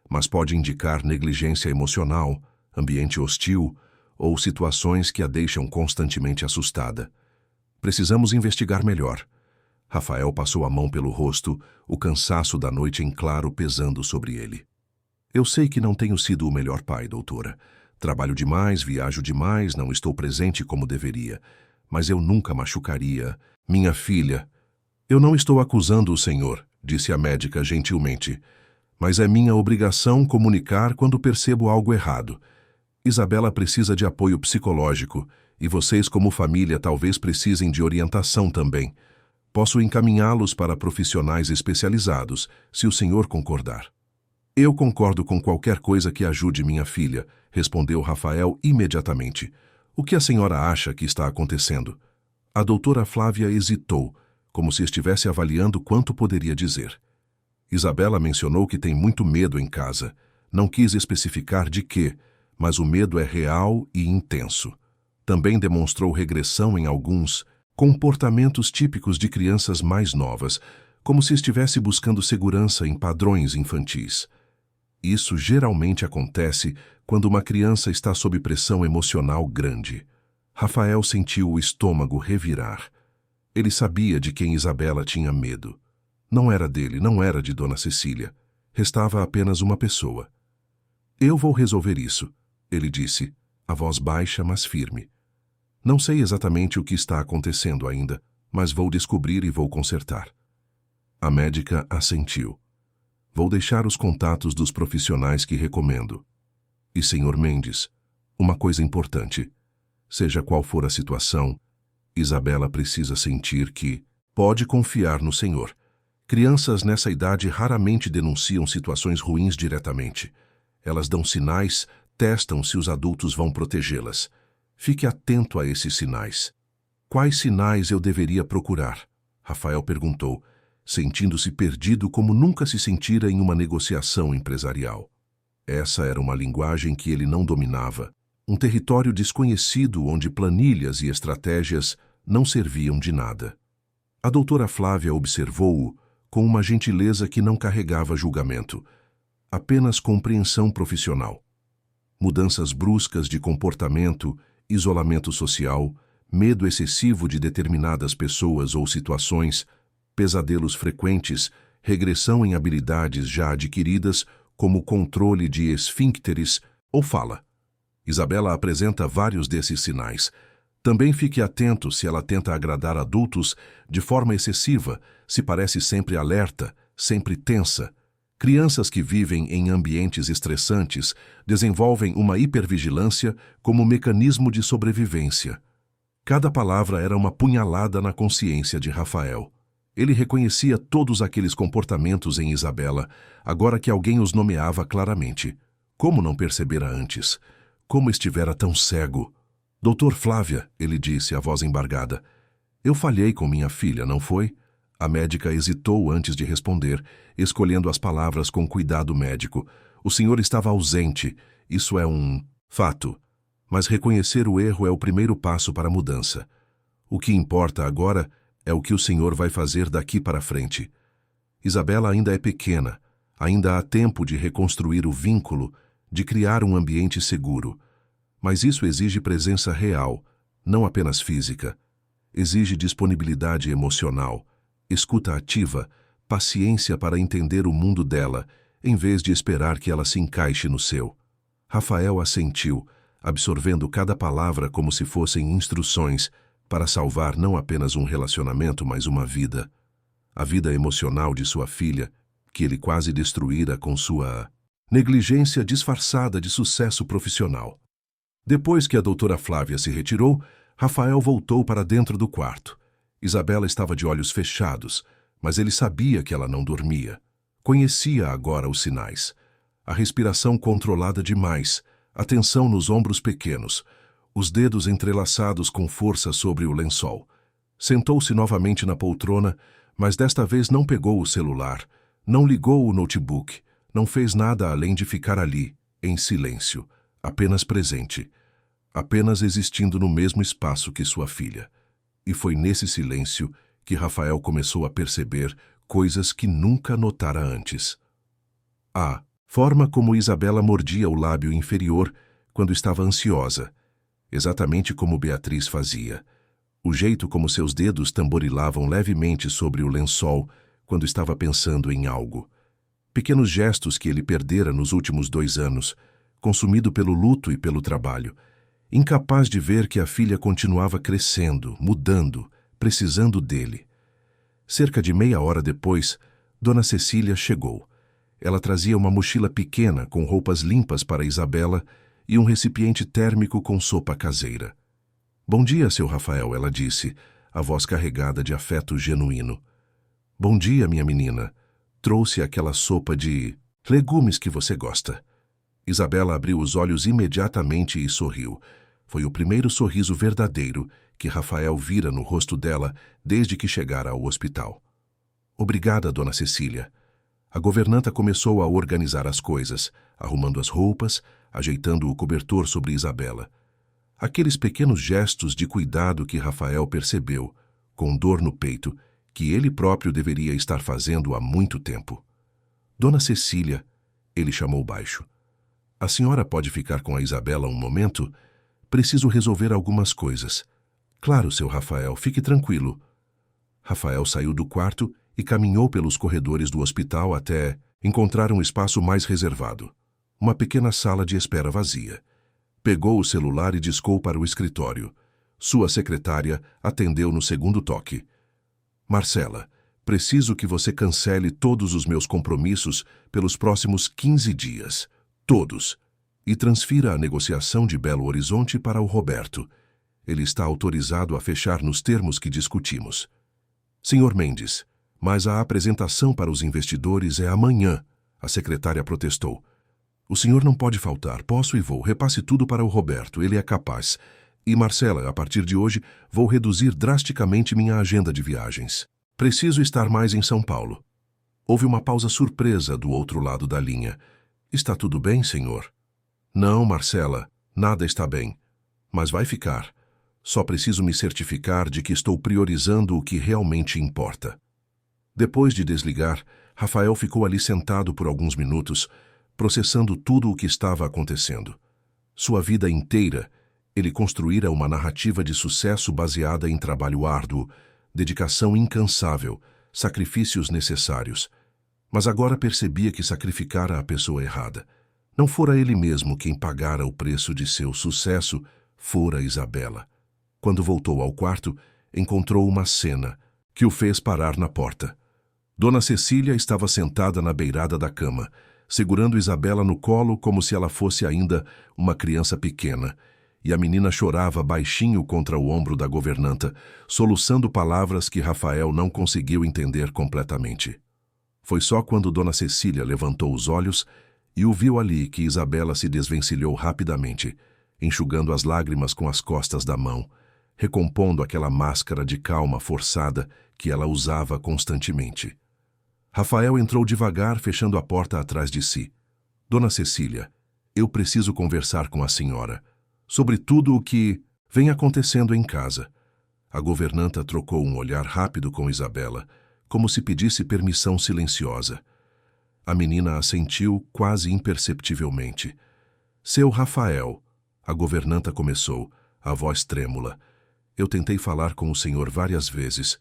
mas pode indicar negligência emocional, ambiente hostil ou situações que a deixam constantemente assustada. Precisamos investigar melhor. Rafael passou a mão pelo rosto, o cansaço da noite em claro pesando sobre ele. Eu sei que não tenho sido o melhor pai, doutora. Trabalho demais, viajo demais, não estou presente como deveria. Mas eu nunca machucaria minha filha. Eu não estou acusando o senhor, disse a médica gentilmente. Mas é minha obrigação comunicar quando percebo algo errado. Isabela precisa de apoio psicológico e vocês, como família, talvez precisem de orientação também. Posso encaminhá-los para profissionais especializados, se o senhor concordar. Eu concordo com qualquer coisa que ajude minha filha, respondeu Rafael imediatamente. O que a senhora acha que está acontecendo? A doutora Flávia hesitou, como se estivesse avaliando quanto poderia dizer. Isabela mencionou que tem muito medo em casa. Não quis especificar de quê, mas o medo é real e intenso. Também demonstrou regressão em alguns comportamentos típicos de crianças mais novas, como se estivesse buscando segurança em padrões infantis. Isso geralmente acontece quando uma criança está sob pressão emocional grande. Rafael sentiu o estômago revirar. Ele sabia de quem Isabela tinha medo. Não era dele, não era de Dona Cecília. Restava apenas uma pessoa. Eu vou resolver isso, ele disse, a voz baixa, mas firme. Não sei exatamente o que está acontecendo ainda, mas vou descobrir e vou consertar. A médica assentiu. Vou deixar os contatos dos profissionais que recomendo. E, Sr. Mendes, uma coisa importante. Seja qual for a situação, Isabela precisa sentir que pode confiar no senhor. Crianças nessa idade raramente denunciam situações ruins diretamente. Elas dão sinais, testam se os adultos vão protegê-las. Fique atento a esses sinais. Quais sinais eu deveria procurar? Rafael perguntou, sentindo-se perdido como nunca se sentira em uma negociação empresarial. Essa era uma linguagem que ele não dominava, um território desconhecido onde planilhas e estratégias não serviam de nada. A doutora Flávia observou-o com uma gentileza que não carregava julgamento, apenas compreensão profissional. Mudanças bruscas de comportamento, isolamento social, medo excessivo de determinadas pessoas ou situações, pesadelos frequentes, regressão em habilidades já adquiridas, como controle de esfíncteres ou fala. Isabela apresenta vários desses sinais. Também fique atento se ela tenta agradar adultos de forma excessiva, se parece sempre alerta, sempre tensa. Crianças que vivem em ambientes estressantes desenvolvem uma hipervigilância como mecanismo de sobrevivência. Cada palavra era uma punhalada na consciência de Rafael. Ele reconhecia todos aqueles comportamentos em Isabela, agora que alguém os nomeava claramente. Como não percebera antes? Como estivera tão cego? Doutor Flávia, ele disse, a voz embargada. Eu falhei com minha filha, não foi? A médica hesitou antes de responder, escolhendo as palavras com cuidado médico. O senhor estava ausente, isso é um fato. Mas reconhecer o erro é o primeiro passo para a mudança. O que importa agora é o que o senhor vai fazer daqui para frente. Isabela ainda é pequena, ainda há tempo de reconstruir o vínculo, de criar um ambiente seguro. Mas isso exige presença real, não apenas física. Exige disponibilidade emocional, escuta ativa, paciência para entender o mundo dela, em vez de esperar que ela se encaixe no seu. Rafael assentiu, absorvendo cada palavra como se fossem instruções para salvar não apenas um relacionamento, mas uma vida. A vida emocional de sua filha, que ele quase destruíra com sua negligência disfarçada de sucesso profissional. Depois que a doutora Flávia se retirou, Rafael voltou para dentro do quarto. Isabela estava de olhos fechados, mas ele sabia que ela não dormia. Conhecia agora os sinais. A respiração controlada demais, a tensão nos ombros pequenos, os dedos entrelaçados com força sobre o lençol. Sentou-se novamente na poltrona, mas desta vez não pegou o celular, não ligou o notebook, não fez nada além de ficar ali, em silêncio, apenas presente, apenas existindo no mesmo espaço que sua filha. E foi nesse silêncio que Rafael começou a perceber coisas que nunca notara antes. A forma como Isabela mordia o lábio inferior quando estava ansiosa, exatamente como Beatriz fazia. O jeito como seus dedos tamborilavam levemente sobre o lençol quando estava pensando em algo. Pequenos gestos que ele perdera nos últimos 2 anos, consumido pelo luto e pelo trabalho, incapaz de ver que a filha continuava crescendo, mudando, precisando dele. Cerca de meia hora depois, Dona Cecília chegou. Ela trazia uma mochila pequena com roupas limpas para Isabela e um recipiente térmico com sopa caseira. "Bom dia, seu Rafael", ela disse, a voz carregada de afeto genuíno. "Bom dia, minha menina. Trouxe aquela sopa de legumes que você gosta." Isabela abriu os olhos imediatamente e sorriu. Foi o primeiro sorriso verdadeiro que Rafael vira no rosto dela desde que chegara ao hospital. "Obrigada, Dona Cecília." A governanta começou a organizar as coisas, arrumando as roupas, ajeitando o cobertor sobre Isabela. Aqueles pequenos gestos de cuidado que Rafael percebeu, com dor no peito, que ele próprio deveria estar fazendo há muito tempo. "Dona Cecília", ele chamou baixo. "A senhora pode ficar com a Isabela um momento? Preciso resolver algumas coisas." "Claro, seu Rafael, fique tranquilo." Rafael saiu do quarto e caminhou pelos corredores do hospital até encontrar um espaço mais reservado. Uma pequena sala de espera vazia. Pegou o celular e discou para o escritório. Sua secretária atendeu no segundo toque. "Marcela, preciso que você cancele todos os meus compromissos pelos próximos 15 dias. Todos. E transfira a negociação de Belo Horizonte para o Roberto. Ele está autorizado a fechar nos termos que discutimos." "Senhor Mendes, mas a apresentação para os investidores é amanhã", a secretária protestou. "O senhor não pode faltar. Posso e vou. Repasse tudo para o Roberto. Ele é capaz. E, Marcela, a partir de hoje, vou reduzir drasticamente minha agenda de viagens. Preciso estar mais em São Paulo." Houve uma pausa surpresa do outro lado da linha. "Está tudo bem, senhor?" "Não, Marcela, nada está bem. Mas vai ficar. Só preciso me certificar de que estou priorizando o que realmente importa." Depois de desligar, Rafael ficou ali sentado por alguns minutos, processando tudo o que estava acontecendo. Sua vida inteira, ele construíra uma narrativa de sucesso baseada em trabalho árduo, dedicação incansável, sacrifícios necessários. Mas agora percebia que sacrificara a pessoa errada. Não fora ele mesmo quem pagara o preço de seu sucesso, fora Isabela. Quando voltou ao quarto, encontrou uma cena que o fez parar na porta. Dona Cecília estava sentada na beirada da cama, segurando Isabela no colo como se ela fosse ainda uma criança pequena, e a menina chorava baixinho contra o ombro da governanta, soluçando palavras que Rafael não conseguiu entender completamente. Foi só quando Dona Cecília levantou os olhos e o viu ali que Isabela se desvencilhou rapidamente, enxugando as lágrimas com as costas da mão, recompondo aquela máscara de calma forçada que ela usava constantemente. Rafael entrou devagar, fechando a porta atrás de si. "Dona Cecília, eu preciso conversar com a senhora sobre tudo o que vem acontecendo em casa." A governanta trocou um olhar rápido com Isabela, como se pedisse permissão silenciosa. A menina assentiu quase imperceptivelmente. "Seu Rafael", a governanta começou, a voz trêmula. "Eu tentei falar com o senhor várias vezes.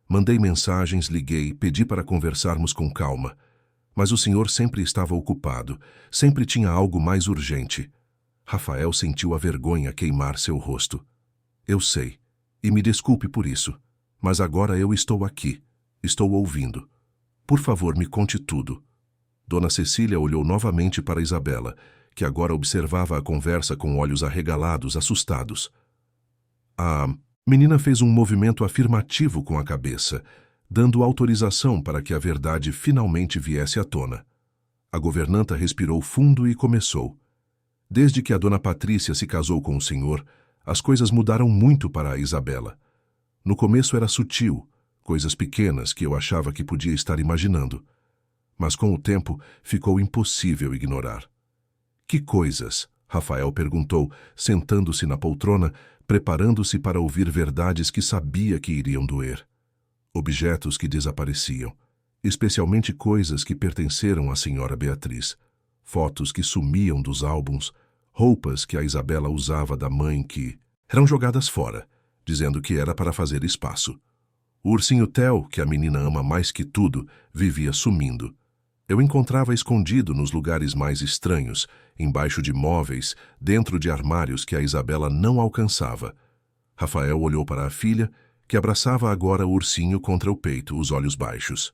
Mandei mensagens, liguei, pedi para conversarmos com calma. Mas o senhor sempre estava ocupado, sempre tinha algo mais urgente." Rafael sentiu a vergonha queimar seu rosto. "Eu sei, e me desculpe por isso, mas agora eu estou aqui, estou ouvindo. Por favor, me conte tudo." Dona Cecília olhou novamente para Isabela, que agora observava a conversa com olhos arregalados, assustados. A menina fez um movimento afirmativo com a cabeça, dando autorização para que a verdade finalmente viesse à tona. A governanta respirou fundo e começou. "Desde que a dona Patrícia se casou com o senhor, as coisas mudaram muito para a Isabela. No começo era sutil, coisas pequenas que eu achava que podia estar imaginando. Mas com o tempo ficou impossível ignorar." "Que coisas?" Rafael perguntou, sentando-se na poltrona, preparando-se para ouvir verdades que sabia que iriam doer. Objetos que desapareciam, especialmente coisas que pertenceram à senhora Beatriz. Fotos que sumiam dos álbuns, roupas que a Isabela usava da mãe que eram jogadas fora, dizendo que era para fazer espaço. O ursinho Theo, que a menina ama mais que tudo, vivia sumindo. Eu encontrava escondido nos lugares mais estranhos, embaixo de móveis, dentro de armários que a Isabela não alcançava. Rafael olhou para a filha, que abraçava agora o ursinho contra o peito, os olhos baixos.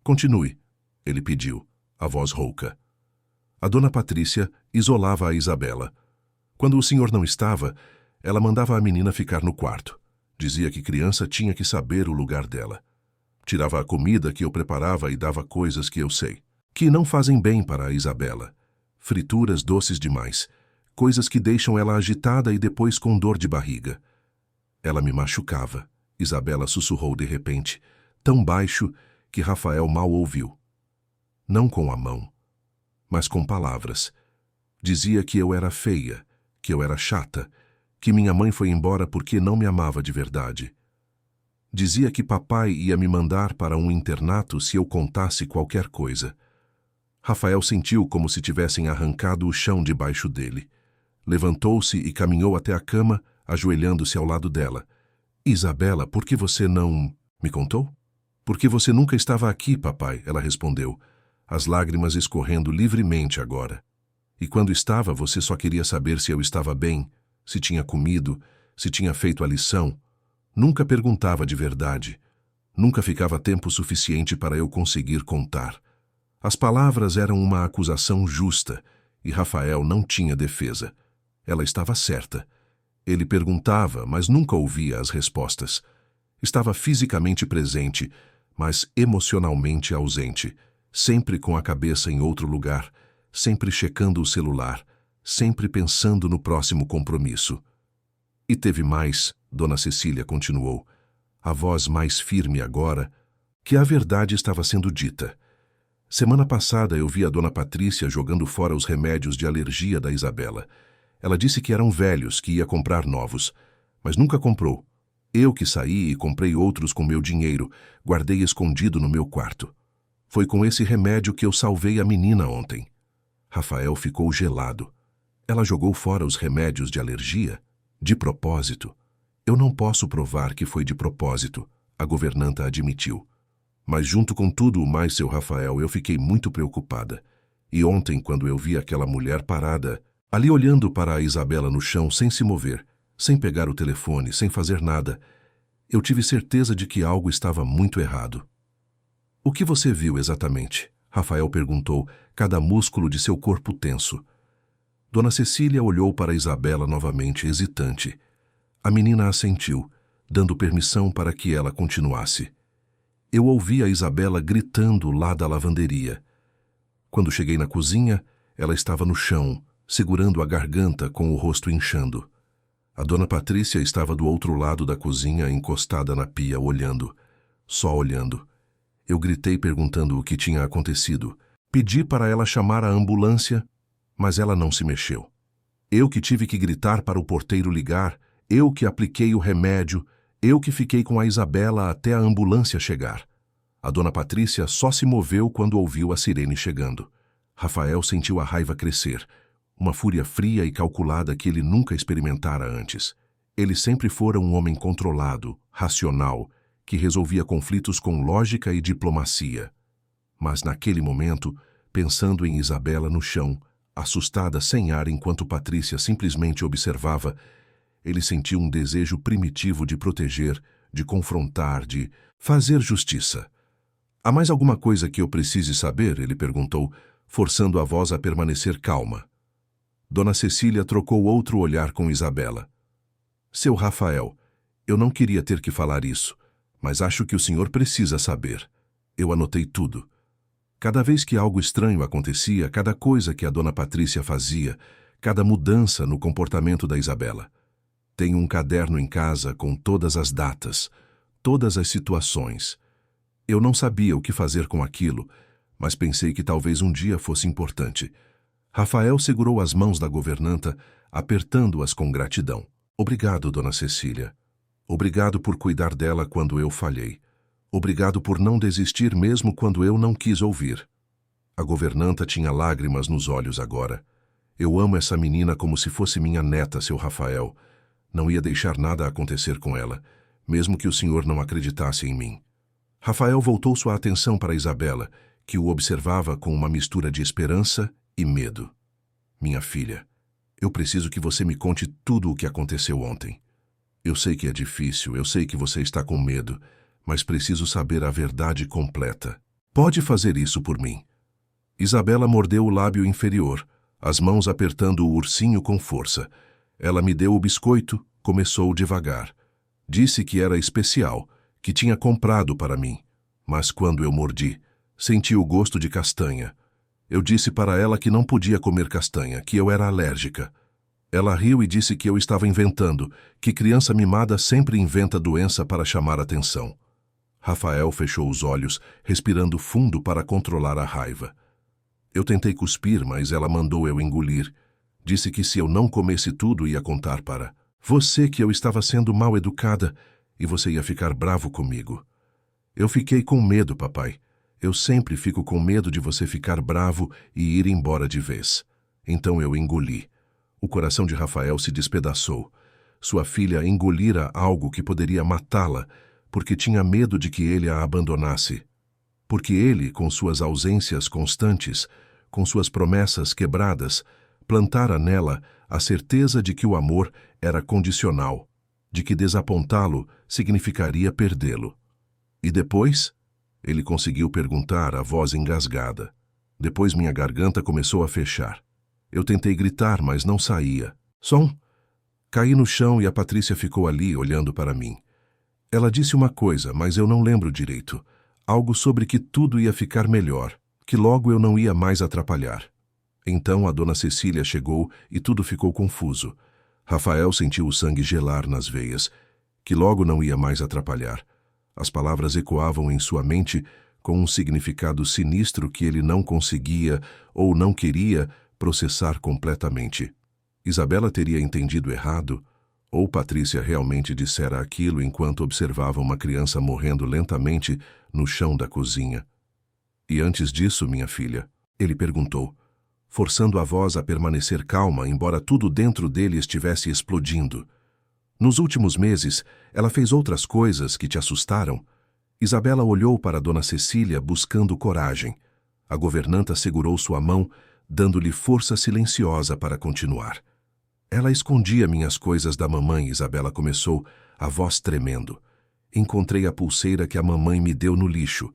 Continue, ele pediu, a voz rouca. A dona Patrícia isolava a Isabela. Quando o senhor não estava, ela mandava a menina ficar no quarto. Dizia que criança tinha que saber o lugar dela. Tirava a comida que eu preparava e dava coisas que eu sei, que não fazem bem para a Isabela. Frituras doces demais, coisas que deixam ela agitada e depois com dor de barriga. Ela me machucava, Isabela sussurrou de repente, tão baixo que Rafael mal ouviu. Não com a mão, mas com palavras. Dizia que eu era feia, que eu era chata, que minha mãe foi embora porque não me amava de verdade. Dizia que papai ia me mandar para um internato se eu contasse qualquer coisa. Rafael sentiu como se tivessem arrancado o chão debaixo dele. Levantou-se e caminhou até a cama, ajoelhando-se ao lado dela. Isabela, por que você não... me contou? Porque você nunca estava aqui, papai, ela respondeu, as lágrimas escorrendo livremente agora. E quando estava, você só queria saber se eu estava bem, se tinha comido, se tinha feito a lição. Nunca perguntava de verdade. Nunca ficava tempo suficiente para eu conseguir contar. As palavras eram uma acusação justa, e Rafael não tinha defesa. Ela estava certa. Ele perguntava, mas nunca ouvia as respostas. Estava fisicamente presente, mas emocionalmente ausente, sempre com a cabeça em outro lugar, sempre checando o celular, sempre pensando no próximo compromisso. E teve mais, Dona Cecília continuou, a voz mais firme agora, que a verdade estava sendo dita. Semana passada eu vi a Dona Patrícia jogando fora os remédios de alergia da Isabela. Ela disse que eram velhos, que ia comprar novos, mas nunca comprou. Eu que saí e comprei outros com meu dinheiro, guardei escondido no meu quarto. Foi com esse remédio que eu salvei a menina ontem. Rafael ficou gelado. Ela jogou fora os remédios de alergia? De propósito? Eu não posso provar que foi de propósito, a governanta admitiu. Mas junto com tudo o mais, seu Rafael, eu fiquei muito preocupada. E ontem, quando eu vi aquela mulher parada, ali olhando para a Isabela no chão sem se mover, sem pegar o telefone, sem fazer nada, eu tive certeza de que algo estava muito errado. O que você viu exatamente? Rafael perguntou, cada músculo de seu corpo tenso. Dona Cecília olhou para Isabela novamente, hesitante. A menina assentiu, dando permissão para que ela continuasse. Eu ouvi a Isabela gritando lá da lavanderia. Quando cheguei na cozinha, ela estava no chão, segurando a garganta com o rosto inchando. A Dona Patrícia estava do outro lado da cozinha, encostada na pia, olhando. Só olhando. Eu gritei perguntando o que tinha acontecido. Pedi para ela chamar a ambulância, mas ela não se mexeu. Eu que tive que gritar para o porteiro ligar, eu que apliquei o remédio, eu que fiquei com a Isabela até a ambulância chegar. A Dona Patrícia só se moveu quando ouviu a sirene chegando. Rafael sentiu a raiva crescer, uma fúria fria e calculada que ele nunca experimentara antes. Ele sempre fora um homem controlado, racional, que resolvia conflitos com lógica e diplomacia. Mas naquele momento, pensando em Isabela no chão, assustada sem ar enquanto Patrícia simplesmente observava, ele sentiu um desejo primitivo de proteger, de confrontar, de fazer justiça. Há mais alguma coisa que eu precise saber? Ele perguntou, forçando a voz a permanecer calma. Dona Cecília trocou outro olhar com Isabela. Seu Rafael, eu não queria ter que falar isso, mas acho que o senhor precisa saber. Eu anotei tudo. Cada vez que algo estranho acontecia, cada coisa que a Dona Patrícia fazia, cada mudança no comportamento da Isabela. Tenho um caderno em casa com todas as datas, todas as situações. Eu não sabia o que fazer com aquilo, mas pensei que talvez um dia fosse importante. Rafael segurou as mãos da governanta, apertando-as com gratidão. Obrigado, Dona Cecília. Obrigado por cuidar dela quando eu falhei. Obrigado por não desistir mesmo quando eu não quis ouvir. A governanta tinha lágrimas nos olhos agora. Eu amo essa menina como se fosse minha neta, seu Rafael. Não ia deixar nada acontecer com ela, mesmo que o senhor não acreditasse em mim. Rafael voltou sua atenção para Isabela, que o observava com uma mistura de esperança e medo. Minha filha, eu preciso que você me conte tudo o que aconteceu ontem. Eu sei que é difícil, eu sei que você está com medo, mas preciso saber a verdade completa. Pode fazer isso por mim. Isabela mordeu o lábio inferior, as mãos apertando o ursinho com força. Ela me deu o biscoito, começou devagar. Disse que era especial, que tinha comprado para mim. Mas quando eu mordi, senti o gosto de castanha. Eu disse para ela que não podia comer castanha, que eu era alérgica. Ela riu e disse que eu estava inventando, que criança mimada sempre inventa doença para chamar atenção. Rafael fechou os olhos, respirando fundo para controlar a raiva. Eu tentei cuspir, mas ela mandou eu engolir. Disse que se eu não comesse tudo ia contar para você que eu estava sendo mal educada e você ia ficar bravo comigo. Eu fiquei com medo, papai. Eu sempre fico com medo de você ficar bravo e ir embora de vez. Então eu engoli. O coração de Rafael se despedaçou. Sua filha engolira algo que poderia matá-la, porque tinha medo de que ele a abandonasse. Porque ele, com suas ausências constantes, com suas promessas quebradas, plantara nela a certeza de que o amor era condicional, de que desapontá-lo significaria perdê-lo. E depois? Ele conseguiu perguntar, a voz engasgada. Depois minha garganta começou a fechar. Eu tentei gritar, mas não saía. Som! Caí no chão e a Patrícia ficou ali, olhando para mim. Ela disse uma coisa, mas eu não lembro direito. Algo sobre que tudo ia ficar melhor, que logo eu não ia mais atrapalhar. Então a dona Cecília chegou e tudo ficou confuso. Rafael sentiu o sangue gelar nas veias, que logo não ia mais atrapalhar. As palavras ecoavam em sua mente com um significado sinistro que ele não conseguia ou não queria processar completamente. Isabela teria entendido errado, ou Patrícia realmente dissera aquilo enquanto observava uma criança morrendo lentamente no chão da cozinha. E antes disso, minha filha, ele perguntou, forçando a voz a permanecer calma, embora tudo dentro dele estivesse explodindo. Nos últimos meses, ela fez outras coisas que te assustaram? Isabela olhou para Dona Cecília buscando coragem. A governanta segurou sua mão, dando-lhe força silenciosa para continuar. Ela escondia minhas coisas da mamãe, Isabela começou, a voz tremendo. Encontrei a pulseira que a mamãe me deu no lixo,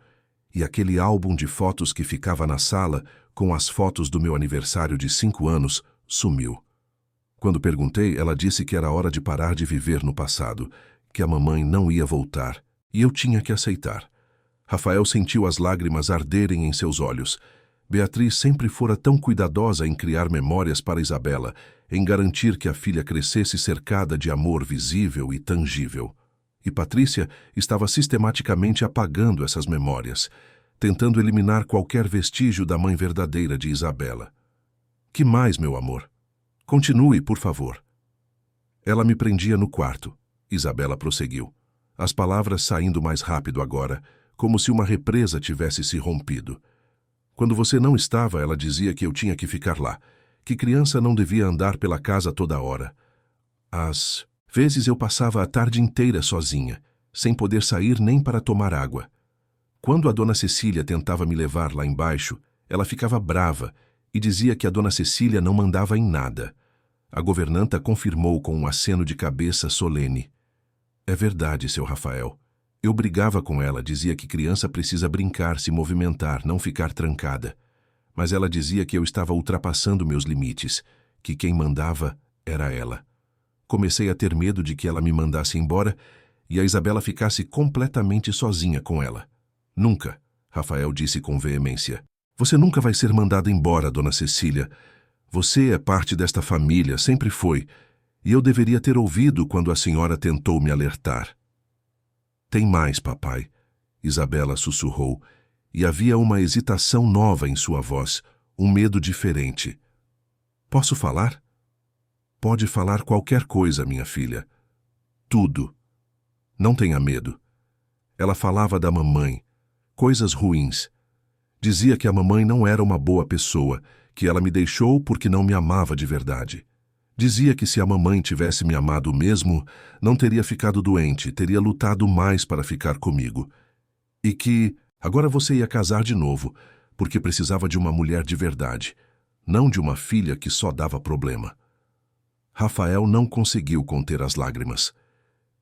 e aquele álbum de fotos que ficava na sala, com as fotos do meu aniversário de 5 anos, sumiu. Quando perguntei, ela disse que era hora de parar de viver no passado, que a mamãe não ia voltar, e eu tinha que aceitar. Rafael sentiu as lágrimas arderem em seus olhos. Beatriz sempre fora tão cuidadosa em criar memórias para Isabela, em garantir que a filha crescesse cercada de amor visível e tangível. E Patrícia estava sistematicamente apagando essas memórias, tentando eliminar qualquer vestígio da mãe verdadeira de Isabela. Que mais, meu amor? Continue, por favor. Ela me prendia no quarto. Isabela prosseguiu, as palavras saindo mais rápido agora, como se uma represa tivesse se rompido. Quando você não estava, ela dizia que eu tinha que ficar lá, que criança não devia andar pela casa toda hora. Às vezes eu passava a tarde inteira sozinha, sem poder sair nem para tomar água. Quando a dona Cecília tentava me levar lá embaixo, ela ficava brava e dizia que a dona Cecília não mandava em nada. A governanta confirmou com um aceno de cabeça solene. É verdade, seu Rafael. Eu brigava com ela, dizia que criança precisa brincar, se movimentar, não ficar trancada. Mas ela dizia que eu estava ultrapassando meus limites, que quem mandava era ela. Comecei a ter medo de que ela me mandasse embora e a Isabela ficasse completamente sozinha com ela. Nunca, Rafael disse com veemência. Você nunca vai ser mandada embora, dona Cecília. Você é parte desta família, sempre foi, e eu deveria ter ouvido quando a senhora tentou me alertar. Tem mais, papai, Isabela sussurrou, e havia uma hesitação nova em sua voz, um medo diferente. Posso falar? Pode falar qualquer coisa, minha filha. Tudo. Não tenha medo. Ela falava da mamãe, coisas ruins. Dizia que a mamãe não era uma boa pessoa, que ela me deixou porque não me amava de verdade. Dizia que se a mamãe tivesse me amado mesmo, não teria ficado doente, teria lutado mais para ficar comigo. E que agora você ia casar de novo, porque precisava de uma mulher de verdade, não de uma filha que só dava problema. Rafael não conseguiu conter as lágrimas.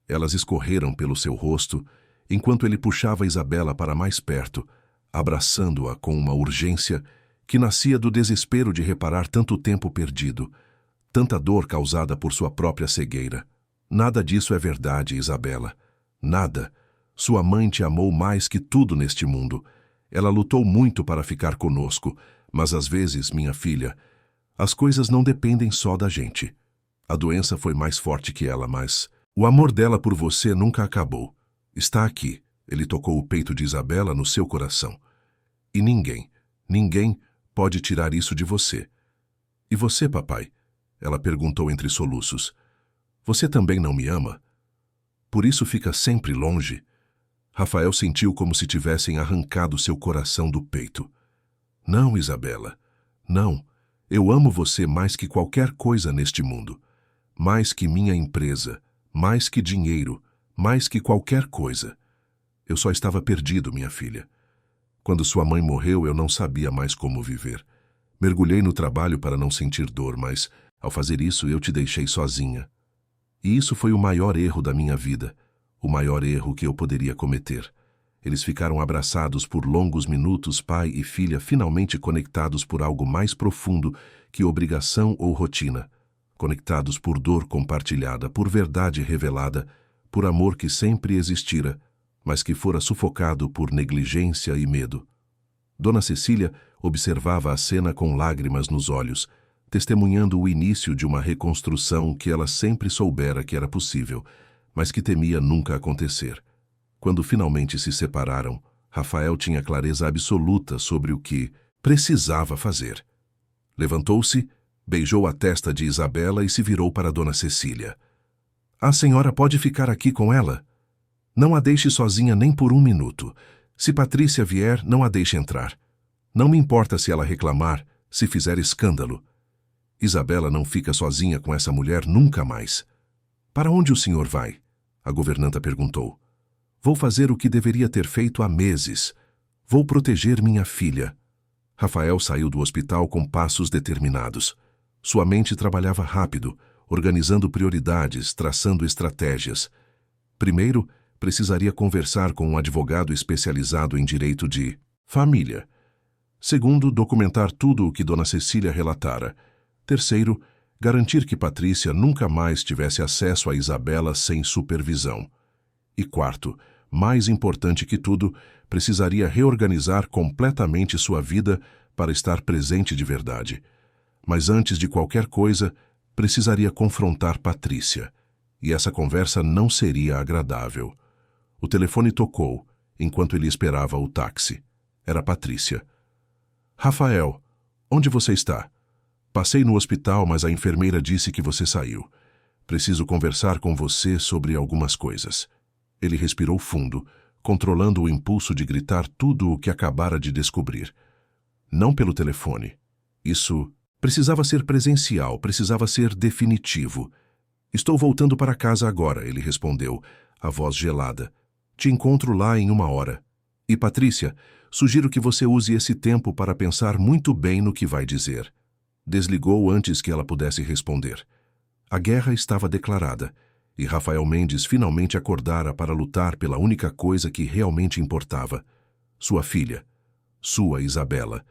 Elas escorreram pelo seu rosto, enquanto ele puxava Isabela para mais perto, abraçando-a com uma urgência que nascia do desespero de reparar tanto tempo perdido, tanta dor causada por sua própria cegueira. Nada disso é verdade, Isabela. Nada. Sua mãe te amou mais que tudo neste mundo. Ela lutou muito para ficar conosco, mas às vezes, minha filha, as coisas não dependem só da gente. A doença foi mais forte que ela, mas o amor dela por você nunca acabou. Está aqui. Ele tocou o peito de Isabela no seu coração. E ninguém pode tirar isso de você. E você, papai? Ela perguntou entre soluços. Você também não me ama? Por isso fica sempre longe? Rafael sentiu como se tivessem arrancado seu coração do peito. Não, Isabela. Não. Eu amo você mais que qualquer coisa neste mundo. Mais que minha empresa. Mais que dinheiro. Mais que qualquer coisa. Eu só estava perdido, minha filha. Quando sua mãe morreu, eu não sabia mais como viver. Mergulhei no trabalho para não sentir dor, mas, ao fazer isso, eu te deixei sozinha. E isso foi o maior erro da minha vida, o maior erro que eu poderia cometer. Eles ficaram abraçados por longos minutos, pai e filha, finalmente conectados por algo mais profundo que obrigação ou rotina. Conectados por dor compartilhada, por verdade revelada, por amor que sempre existira, mas que fora sufocado por negligência e medo. Dona Cecília observava a cena com lágrimas nos olhos, testemunhando o início de uma reconstrução que ela sempre soubera que era possível, mas que temia nunca acontecer. Quando finalmente se separaram, Rafael tinha clareza absoluta sobre o que precisava fazer. Levantou-se, beijou a testa de Isabela e se virou para Dona Cecília. A senhora pode ficar aqui com ela? Não a deixe sozinha nem por um minuto. Se Patrícia vier, não a deixe entrar. Não me importa se ela reclamar, se fizer escândalo. Isabela não fica sozinha com essa mulher nunca mais. Para onde o senhor vai? A governanta perguntou. Vou fazer o que deveria ter feito há meses. Vou proteger minha filha. Rafael saiu do hospital com passos determinados. Sua mente trabalhava rápido, organizando prioridades, traçando estratégias. Primeiro, precisaria conversar com um advogado especializado em direito de família. Segundo, documentar tudo o que Dona Cecília relatara. Terceiro, garantir que Patrícia nunca mais tivesse acesso a Isabela sem supervisão. E quarto, mais importante que tudo, precisaria reorganizar completamente sua vida para estar presente de verdade. Mas antes de qualquer coisa, precisaria confrontar Patrícia. E essa conversa não seria agradável. O telefone tocou, enquanto ele esperava o táxi. Era Patrícia. Rafael, onde você está? Passei no hospital, mas a enfermeira disse que você saiu. Preciso conversar com você sobre algumas coisas. Ele respirou fundo, controlando o impulso de gritar tudo o que acabara de descobrir. Não pelo telefone. Isso precisava ser presencial, precisava ser definitivo. Estou voltando para casa agora, ele respondeu, a voz gelada. Te encontro lá em 1 hora. E, Patrícia, sugiro que você use esse tempo para pensar muito bem no que vai dizer. Desligou antes que ela pudesse responder. A guerra estava declarada, e Rafael Mendes finalmente acordara para lutar pela única coisa que realmente importava, sua filha, sua Isabela,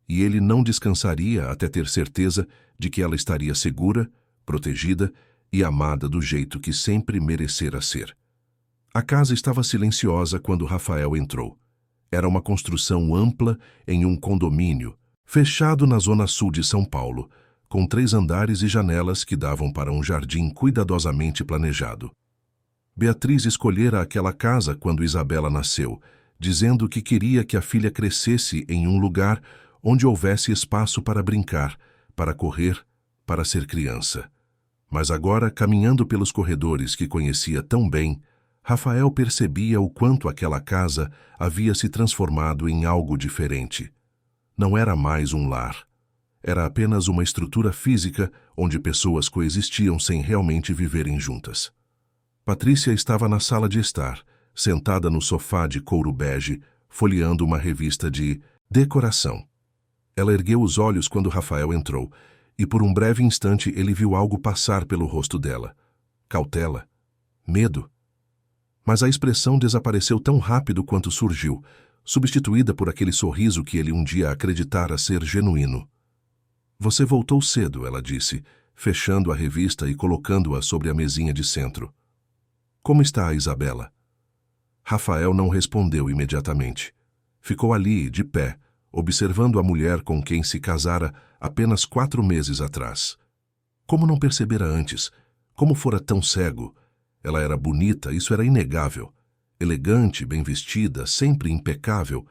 e ele não descansaria até ter certeza de que ela estaria segura, protegida e amada do jeito que sempre merecera ser. A casa estava silenciosa quando Rafael entrou. Era uma construção ampla em um condomínio, fechado na zona sul de São Paulo, com 3 andares e janelas que davam para um jardim cuidadosamente planejado. Beatriz escolhera aquela casa quando Isabela nasceu, dizendo que queria que a filha crescesse em um lugar onde houvesse espaço para brincar, para correr, para ser criança. Mas agora, caminhando pelos corredores que conhecia tão bem, Rafael percebia o quanto aquela casa havia se transformado em algo diferente. Não era mais um lar. Era apenas uma estrutura física onde pessoas coexistiam sem realmente viverem juntas. Patrícia estava na sala de estar, sentada no sofá de couro bege, folheando uma revista de decoração. Ela ergueu os olhos quando Rafael entrou, e por um breve instante ele viu algo passar pelo rosto dela. Cautela. Medo. Mas a expressão desapareceu tão rápido quanto surgiu, substituída por aquele sorriso que ele um dia acreditara ser genuíno. Você voltou cedo, ela disse, fechando a revista e colocando-a sobre a mesinha de centro. Como está a Isabela? Rafael não respondeu imediatamente. Ficou ali, de pé, observando a mulher com quem se casara apenas 4 meses atrás. Como não percebera antes? Como fora tão cego? Ela era bonita, isso era inegável. Elegante, bem vestida, sempre impecável.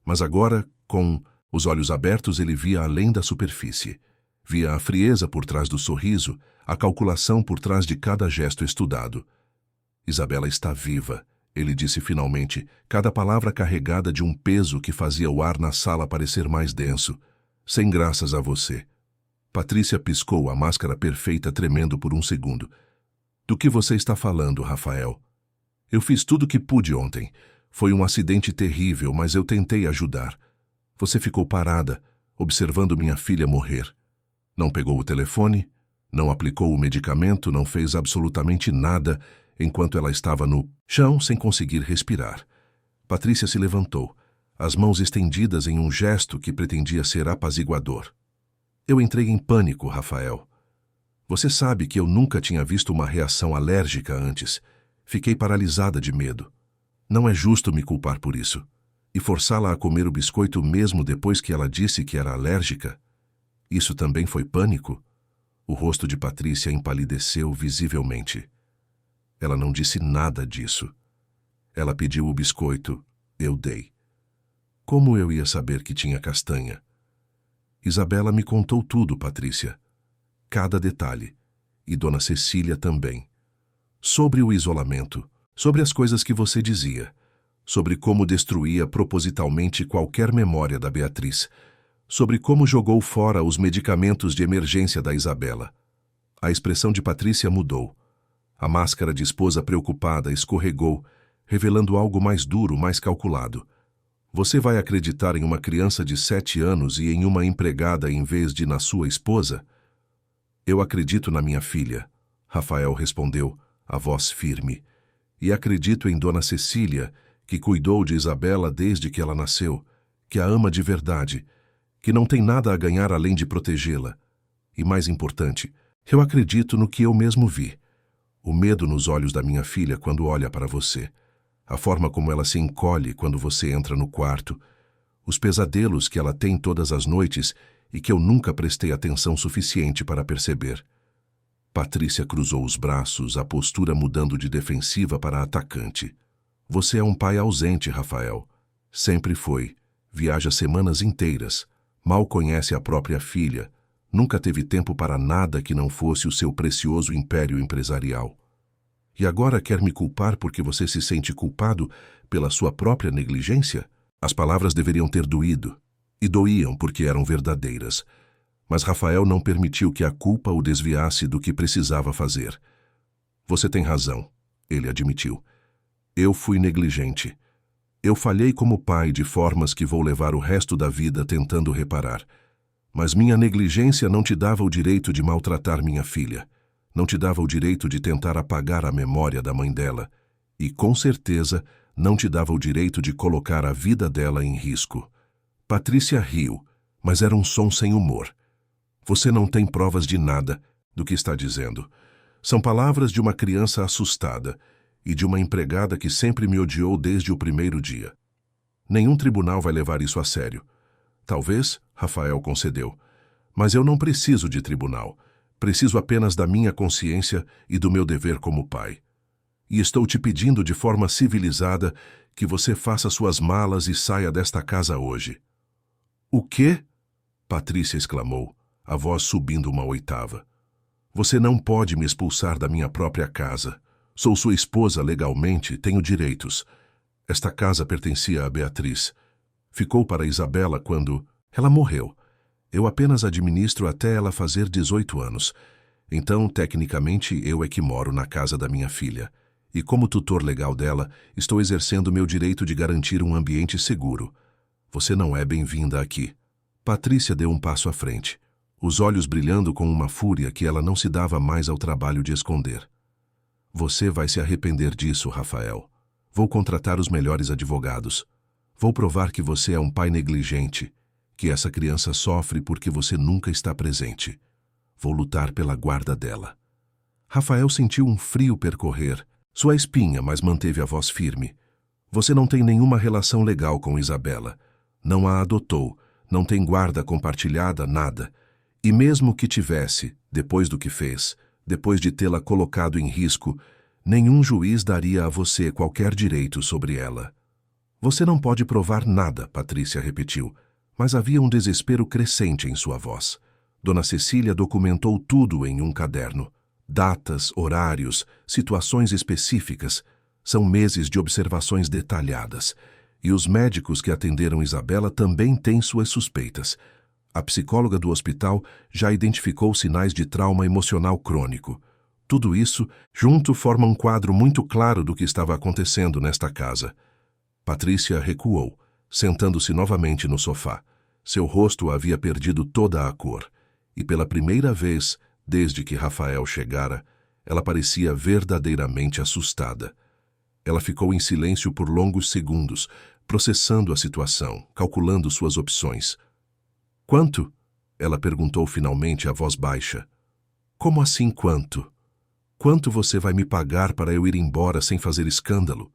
Mas agora, com os olhos abertos, ele via além da superfície. Via a frieza por trás do sorriso, a calculação por trás de cada gesto estudado. Isabela está viva, ele disse finalmente, cada palavra carregada de um peso que fazia o ar na sala parecer mais denso. Sem graças a você. Patrícia piscou, a máscara perfeita tremendo por um segundo. Do que você está falando, Rafael? Eu fiz tudo o que pude ontem. Foi um acidente terrível, mas eu tentei ajudar. Você ficou parada, observando minha filha morrer. Não pegou o telefone, não aplicou o medicamento, não fez absolutamente nada enquanto ela estava no chão sem conseguir respirar. Patrícia se levantou, as mãos estendidas em um gesto que pretendia ser apaziguador. Eu entrei em pânico, Rafael. Você sabe que eu nunca tinha visto uma reação alérgica antes. Fiquei paralisada de medo. Não é justo me culpar por isso. E forçá-la a comer o biscoito mesmo depois que ela disse que era alérgica? Isso também foi pânico? O rosto de Patrícia empalideceu visivelmente. Ela não disse nada disso. Ela pediu o biscoito. Eu dei. Como eu ia saber que tinha castanha? Isabela me contou tudo, Patrícia. Cada detalhe. E Dona Cecília também. Sobre o isolamento, sobre as coisas que você dizia, sobre como destruía propositalmente qualquer memória da Beatriz, sobre como jogou fora os medicamentos de emergência da Isabela. A expressão de Patrícia mudou. A máscara de esposa preocupada escorregou, revelando algo mais duro, mais calculado. Você vai acreditar em uma criança de 7 anos e em uma empregada em vez de na sua esposa? Eu acredito na minha filha, Rafael respondeu, a voz firme. E acredito em Dona Cecília, que cuidou de Isabela desde que ela nasceu, que a ama de verdade, que não tem nada a ganhar além de protegê-la. E mais importante, eu acredito no que eu mesmo vi. O medo nos olhos da minha filha quando olha para você. A forma como ela se encolhe quando você entra no quarto. Os pesadelos que ela tem todas as noites e que eu nunca prestei atenção suficiente para perceber. Patrícia cruzou os braços, a postura mudando de defensiva para atacante. Você é um pai ausente, Rafael. Sempre foi. Viaja semanas inteiras. Mal conhece a própria filha. Nunca teve tempo para nada que não fosse o seu precioso império empresarial. E agora quer me culpar porque você se sente culpado pela sua própria negligência? As palavras deveriam ter doído. E doíam porque eram verdadeiras. Mas Rafael não permitiu que a culpa o desviasse do que precisava fazer. Você tem razão, ele admitiu. Eu fui negligente. Eu falhei como pai de formas que vou levar o resto da vida tentando reparar. Mas minha negligência não te dava o direito de maltratar minha filha. Não te dava o direito de tentar apagar a memória da mãe dela. E, com certeza, não te dava o direito de colocar a vida dela em risco. Patrícia riu, mas era um som sem humor. Você não tem provas de nada do que está dizendo. São palavras de uma criança assustada e de uma empregada que sempre me odiou desde o primeiro dia. Nenhum tribunal vai levar isso a sério. Talvez, Rafael concedeu, mas eu não preciso de tribunal. Preciso apenas da minha consciência e do meu dever como pai. E estou te pedindo de forma civilizada que você faça suas malas e saia desta casa hoje. O quê? Patrícia exclamou, a voz subindo uma oitava. Você não pode me expulsar da minha própria casa. Sou sua esposa legalmente, tenho direitos. Esta casa pertencia a Beatriz. Ficou para Isabela quando ela morreu. Eu apenas administro até ela fazer 18 anos. Então, tecnicamente, eu é que moro na casa da minha filha. E como tutor legal dela, estou exercendo meu direito de garantir um ambiente seguro. Você não é bem-vinda aqui. Patrícia deu um passo à frente, os olhos brilhando com uma fúria que ela não se dava mais ao trabalho de esconder. Você vai se arrepender disso, Rafael. Vou contratar os melhores advogados. Vou provar que você é um pai negligente, que essa criança sofre porque você nunca está presente. Vou lutar pela guarda dela. Rafael sentiu um frio percorrer sua espinha, mas manteve a voz firme. Você não tem nenhuma relação legal com Isabela. Não a adotou, não tem guarda compartilhada, nada. E mesmo que tivesse, depois do que fez, depois de tê-la colocado em risco, nenhum juiz daria a você qualquer direito sobre ela. Você não pode provar nada, Patrícia repetiu, mas havia um desespero crescente em sua voz. Dona Cecília documentou tudo em um caderno. Datas, horários, situações específicas. São meses de observações detalhadas. E os médicos que atenderam Isabela também têm suas suspeitas. A psicóloga do hospital já identificou sinais de trauma emocional crônico. Tudo isso, junto, forma um quadro muito claro do que estava acontecendo nesta casa. Patrícia recuou, sentando-se novamente no sofá. Seu rosto havia perdido toda a cor. E pela primeira vez, desde que Rafael chegara, ela parecia verdadeiramente assustada. Ela ficou em silêncio por longos segundos, processando a situação, calculando suas opções. Quanto? Ela perguntou finalmente a voz baixa. Como assim quanto? Quanto você vai me pagar para eu ir embora sem fazer escândalo?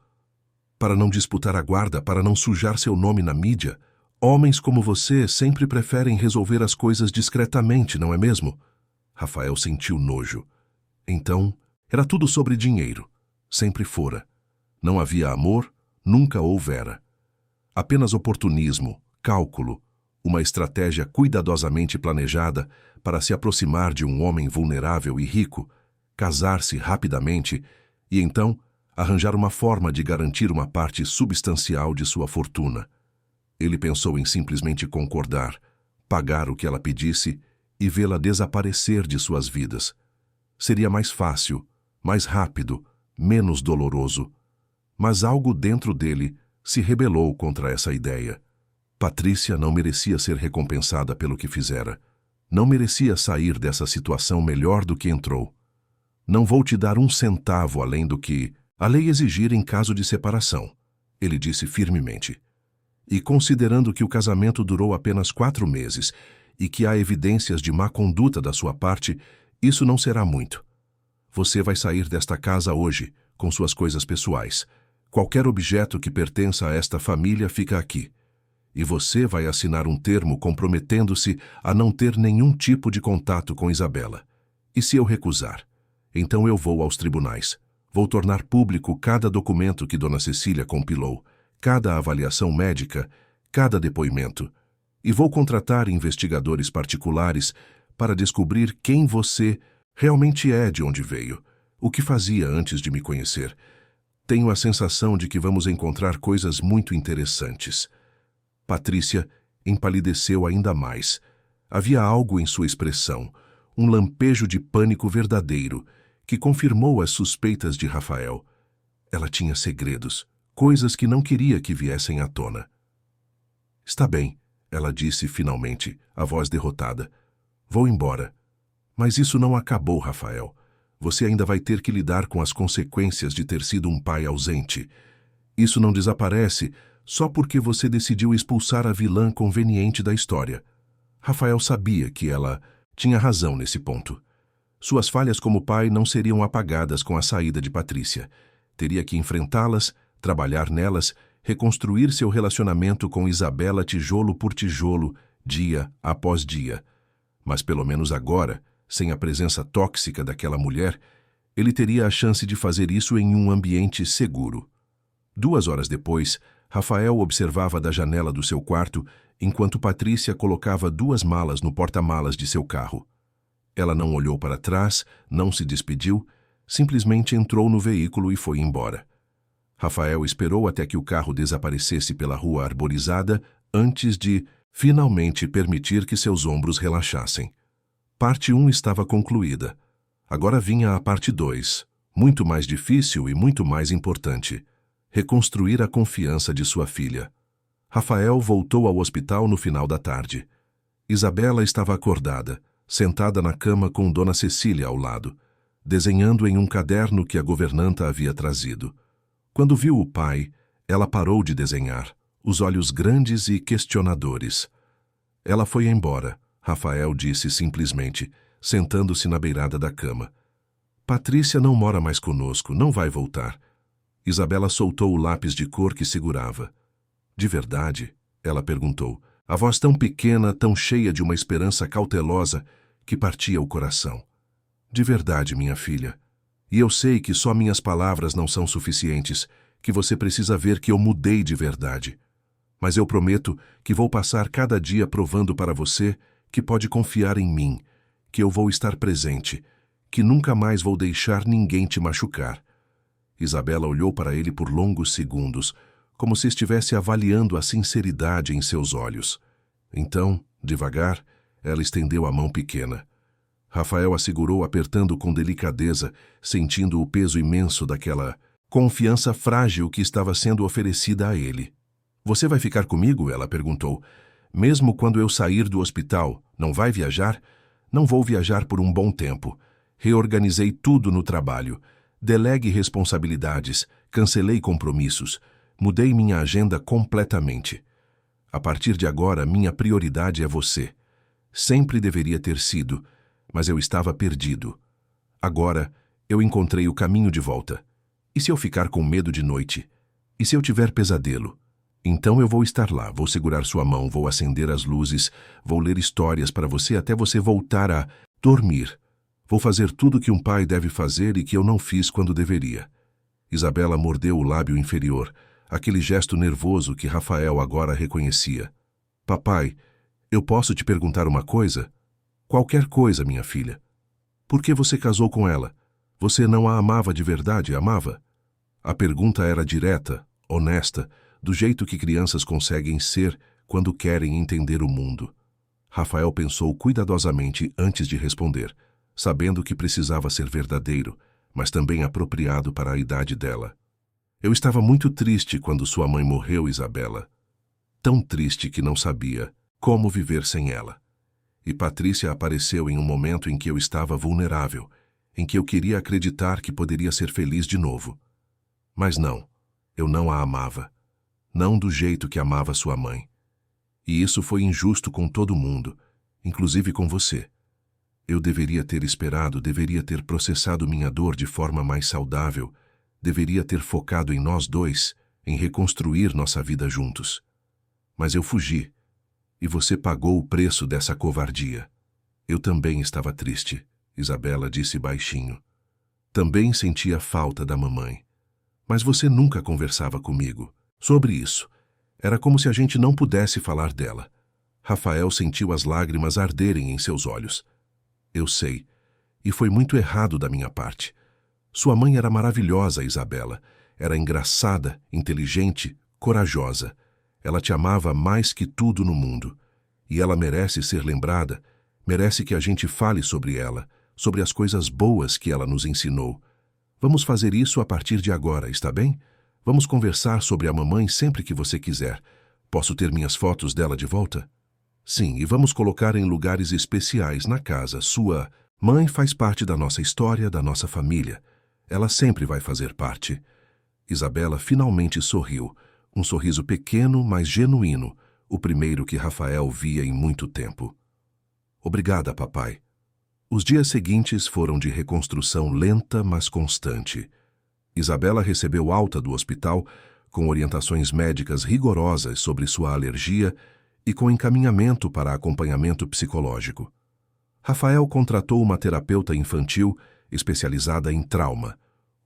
Para não disputar a guarda, para não sujar seu nome na mídia? Homens como você sempre preferem resolver as coisas discretamente, não é mesmo? Rafael sentiu nojo. Então, era tudo sobre dinheiro. Sempre fora. Não havia amor, nunca houvera. Apenas oportunismo, cálculo, uma estratégia cuidadosamente planejada para se aproximar de um homem vulnerável e rico, casar-se rapidamente e então arranjar uma forma de garantir uma parte substancial de sua fortuna. Ele pensou em simplesmente concordar, pagar o que ela pedisse e vê-la desaparecer de suas vidas. Seria mais fácil, mais rápido, menos doloroso. Mas algo dentro dele se rebelou contra essa ideia. Patrícia não merecia ser recompensada pelo que fizera. Não merecia sair dessa situação melhor do que entrou. Não vou te dar um centavo além do que a lei exigir em caso de separação, ele disse firmemente. E considerando que o casamento durou apenas 4 meses e que há evidências de má conduta da sua parte, isso não será muito. Você vai sair desta casa hoje, com suas coisas pessoais. Qualquer objeto que pertença a esta família fica aqui. E você vai assinar um termo comprometendo-se a não ter nenhum tipo de contato com Isabela. E se eu recusar? Então eu vou aos tribunais. Vou tornar público cada documento que Dona Cecília compilou, cada avaliação médica, cada depoimento. E vou contratar investigadores particulares para descobrir quem você realmente é, de onde veio, o que fazia antes de me conhecer. Tenho a sensação de que vamos encontrar coisas muito interessantes. Patrícia empalideceu ainda mais. Havia algo em sua expressão, um lampejo de pânico verdadeiro, que confirmou as suspeitas de Rafael. Ela tinha segredos, coisas que não queria que viessem à tona. Está bem, ela disse finalmente, a voz derrotada. Vou embora. Mas isso não acabou, Rafael. Você ainda vai ter que lidar com as consequências de ter sido um pai ausente. Isso não desaparece só porque você decidiu expulsar a vilã conveniente da história. Rafael sabia que ela tinha razão nesse ponto. Suas falhas como pai não seriam apagadas com a saída de Patrícia. Teria que enfrentá-las, trabalhar nelas, reconstruir seu relacionamento com Isabela tijolo por tijolo, dia após dia. Mas pelo menos agora, sem a presença tóxica daquela mulher, ele teria a chance de fazer isso em um ambiente seguro. 2 horas depois, Rafael observava da janela do seu quarto enquanto Patrícia colocava 2 malas no porta-malas de seu carro. Ela não olhou para trás, não se despediu, simplesmente entrou no veículo e foi embora. Rafael esperou até que o carro desaparecesse pela rua arborizada antes de Finalmente permitir que seus ombros relaxassem. Parte 1 estava concluída. Agora vinha a parte 2, muito mais difícil e muito mais importante. Reconstruir a confiança de sua filha. Rafael voltou ao hospital no final da tarde. Isabela estava acordada, sentada na cama com Dona Cecília ao lado, desenhando em um caderno que a governanta havia trazido. Quando viu o pai, ela parou de desenhar, os olhos grandes e questionadores. Ela foi embora, Rafael disse simplesmente, sentando-se na beirada da cama. Patrícia não mora mais conosco, não vai voltar. Isabela soltou o lápis de cor que segurava. De verdade? Ela perguntou, a voz tão pequena, tão cheia de uma esperança cautelosa que partia o coração. De verdade, minha filha. E eu sei que só minhas palavras não são suficientes, que você precisa ver que eu mudei de verdade. Mas eu prometo que vou passar cada dia provando para você que pode confiar em mim, que eu vou estar presente, que nunca mais vou deixar ninguém te machucar. Isabela olhou para ele por longos segundos, como se estivesse avaliando a sinceridade em seus olhos. Então, devagar, ela estendeu a mão pequena. Rafael a segurou apertando com delicadeza, sentindo o peso imenso daquela confiança frágil que estava sendo oferecida a ele. Você vai ficar comigo? Ela perguntou. Mesmo quando eu sair do hospital, não vai viajar? Não vou viajar por um bom tempo. Reorganizei tudo no trabalho. Delegue responsabilidades, cancelei compromissos, mudei minha agenda completamente. A partir de agora, minha prioridade é você. Sempre deveria ter sido, mas eu estava perdido. Agora, eu encontrei o caminho de volta. E se eu ficar com medo de noite? E se eu tiver pesadelo? Então eu vou estar lá, vou segurar sua mão, vou acender as luzes, vou ler histórias para você até você voltar a dormir. Vou fazer tudo que um pai deve fazer e que eu não fiz quando deveria. Isabela mordeu o lábio inferior, aquele gesto nervoso que Rafael agora reconhecia. Papai, eu posso te perguntar uma coisa? Qualquer coisa, minha filha. Por que você casou com ela? Você não a amava de verdade, amava? A pergunta era direta, honesta, do jeito que crianças conseguem ser quando querem entender o mundo. Rafael pensou cuidadosamente antes de responder, sabendo que precisava ser verdadeiro, mas também apropriado para a idade dela. Eu estava muito triste quando sua mãe morreu, Isabela. Tão triste que não sabia como viver sem ela. E Patrícia apareceu em um momento em que eu estava vulnerável, em que eu queria acreditar que poderia ser feliz de novo. Mas não, eu não a amava. Não do jeito que amava sua mãe. E isso foi injusto com todo mundo, inclusive com você. Eu deveria ter esperado, deveria ter processado minha dor de forma mais saudável, deveria ter focado em nós dois, em reconstruir nossa vida juntos. Mas eu fugi, e você pagou o preço dessa covardia. Eu também estava triste, Isabela disse baixinho. Também sentia falta da mamãe. Mas você nunca conversava comigo sobre isso. Era como se a gente não pudesse falar dela. Rafael sentiu as lágrimas arderem em seus olhos. Eu sei, e foi muito errado da minha parte. Sua mãe era maravilhosa, Isabela. Era engraçada, inteligente, corajosa. Ela te amava mais que tudo no mundo. E ela merece ser lembrada, merece que a gente fale sobre ela, sobre as coisas boas que ela nos ensinou. Vamos fazer isso a partir de agora, está bem? Vamos conversar sobre a mamãe sempre que você quiser. Posso ter minhas fotos dela de volta? Sim, e vamos colocar em lugares especiais na casa. Sua mãe faz parte da nossa história, da nossa família. Ela sempre vai fazer parte. Isabela finalmente sorriu, um sorriso pequeno, mas genuíno, o primeiro que Rafael via em muito tempo. Obrigada, papai. Os dias seguintes foram de reconstrução lenta, mas constante. Isabela recebeu alta do hospital, com orientações médicas rigorosas sobre sua alergia e com encaminhamento para acompanhamento psicológico. Rafael contratou uma terapeuta infantil especializada em trauma,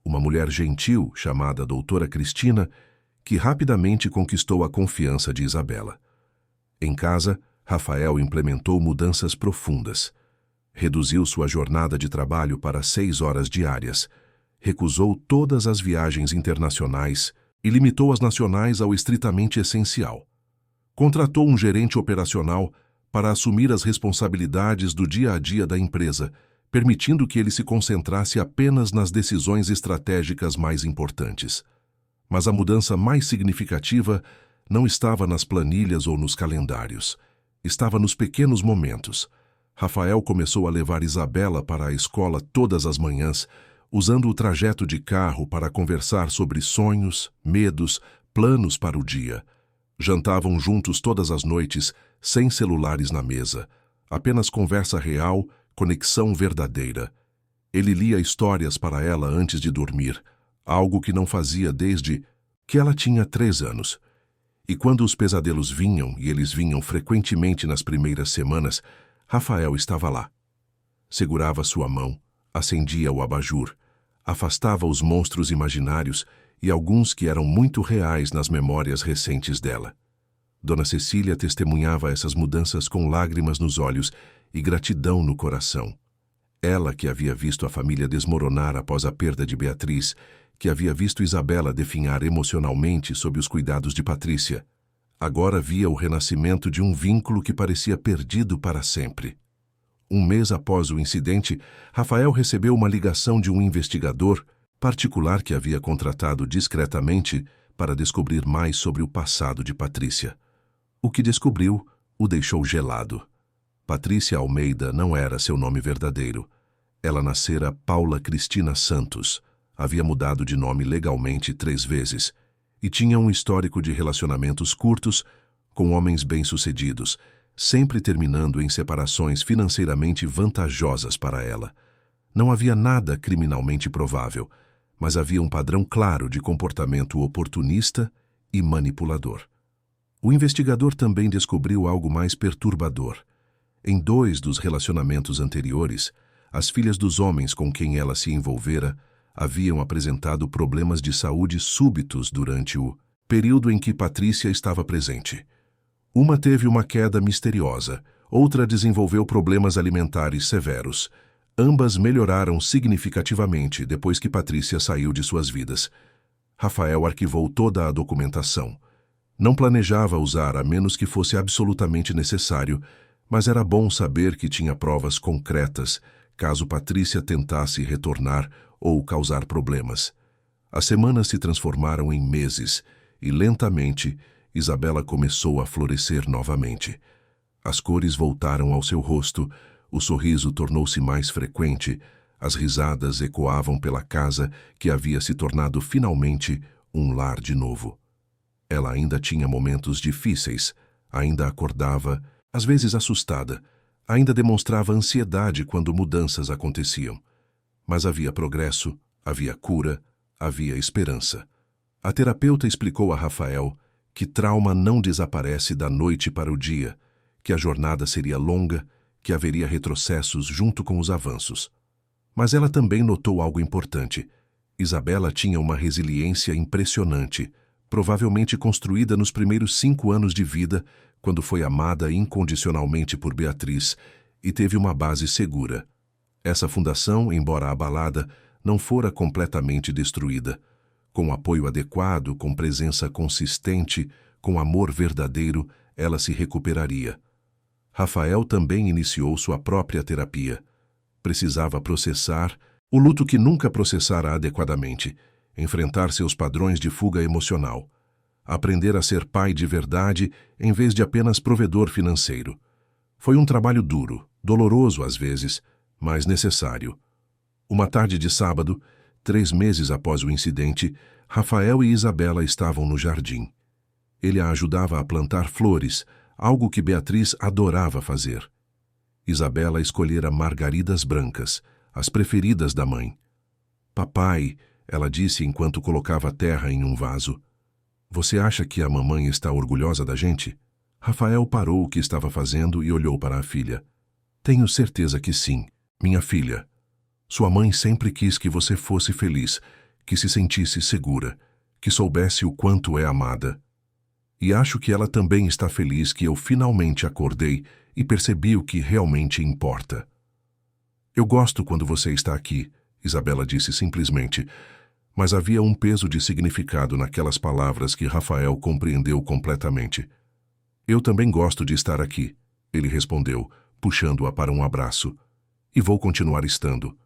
uma mulher gentil chamada Doutora Cristina, que rapidamente conquistou a confiança de Isabela. Em casa, Rafael implementou mudanças profundas. Reduziu sua jornada de trabalho para 6 horas diárias, recusou todas as viagens internacionais e limitou as nacionais ao estritamente essencial. Contratou um gerente operacional para assumir as responsabilidades do dia a dia da empresa, permitindo que ele se concentrasse apenas nas decisões estratégicas mais importantes. Mas a mudança mais significativa não estava nas planilhas ou nos calendários. Estava nos pequenos momentos. Rafael começou a levar Isabela para a escola todas as manhãs, usando o trajeto de carro para conversar sobre sonhos, medos, planos para o dia. Jantavam juntos todas as noites, sem celulares na mesa. Apenas conversa real, conexão verdadeira. Ele lia histórias para ela antes de dormir, algo que não fazia desde que ela tinha 3 anos. E quando os pesadelos vinham, e eles vinham frequentemente nas primeiras semanas, Rafael estava lá. Segurava sua mão, acendia o abajur, afastava os monstros imaginários e alguns que eram muito reais nas memórias recentes dela. Dona Cecília testemunhava essas mudanças com lágrimas nos olhos e gratidão no coração. Ela, que havia visto a família desmoronar após a perda de Beatriz, que havia visto Isabela definhar emocionalmente sob os cuidados de Patrícia, agora via o renascimento de um vínculo que parecia perdido para sempre. Um mês após o incidente, Rafael recebeu uma ligação de um investigador particular que havia contratado discretamente para descobrir mais sobre o passado de Patrícia. O que descobriu o deixou gelado. Patrícia Almeida não era seu nome verdadeiro. Ela nascera Paula Cristina Santos, havia mudado de nome legalmente 3 vezes e tinha um histórico de relacionamentos curtos com homens bem-sucedidos, sempre terminando em separações financeiramente vantajosas para ela. Não havia nada criminalmente provável, mas havia um padrão claro de comportamento oportunista e manipulador. O investigador também descobriu algo mais perturbador. Em 2 dos relacionamentos anteriores, as filhas dos homens com quem ela se envolvera haviam apresentado problemas de saúde súbitos durante o período em que Patrícia estava presente. Uma teve uma queda misteriosa, outra desenvolveu problemas alimentares severos. Ambas melhoraram significativamente depois que Patrícia saiu de suas vidas. Rafael arquivou toda a documentação. Não planejava usar a menos que fosse absolutamente necessário, mas era bom saber que tinha provas concretas caso Patrícia tentasse retornar ou causar problemas. As semanas se transformaram em meses e, lentamente, Isabela começou a florescer novamente. As cores voltaram ao seu rosto, o sorriso tornou-se mais frequente, as risadas ecoavam pela casa que havia se tornado finalmente um lar de novo. Ela ainda tinha momentos difíceis, ainda acordava, às vezes assustada, ainda demonstrava ansiedade quando mudanças aconteciam. Mas havia progresso, havia cura, havia esperança. A terapeuta explicou a Rafael que trauma não desaparece da noite para o dia, que a jornada seria longa, que haveria retrocessos junto com os avanços. Mas ela também notou algo importante. Isabela tinha uma resiliência impressionante, provavelmente construída nos primeiros 5 anos de vida, quando foi amada incondicionalmente por Beatriz e teve uma base segura. Essa fundação, embora abalada, não fora completamente destruída. Com apoio adequado, com presença consistente, com amor verdadeiro, ela se recuperaria. Rafael também iniciou sua própria terapia. Precisava processar o luto que nunca processara adequadamente, enfrentar seus padrões de fuga emocional, aprender a ser pai de verdade em vez de apenas provedor financeiro. Foi um trabalho duro, doloroso às vezes, mas necessário. Uma tarde de sábado, 3 meses após o incidente, Rafael e Isabela estavam no jardim. Ele a ajudava a plantar flores, algo que Beatriz adorava fazer. Isabela escolhera margaridas brancas, as preferidas da mãe. "Papai", ela disse enquanto colocava terra em um vaso, "você acha que a mamãe está orgulhosa da gente?" Rafael parou o que estava fazendo e olhou para a filha. "Tenho certeza que sim, minha filha. Sua mãe sempre quis que você fosse feliz, que se sentisse segura, que soubesse o quanto é amada. E acho que ela também está feliz que eu finalmente acordei e percebi o que realmente importa." "Eu gosto quando você está aqui", Isabela disse simplesmente, mas havia um peso de significado naquelas palavras que Rafael compreendeu completamente. Eu também gosto de estar aqui, ele respondeu, puxando-a para um abraço. E vou continuar estando.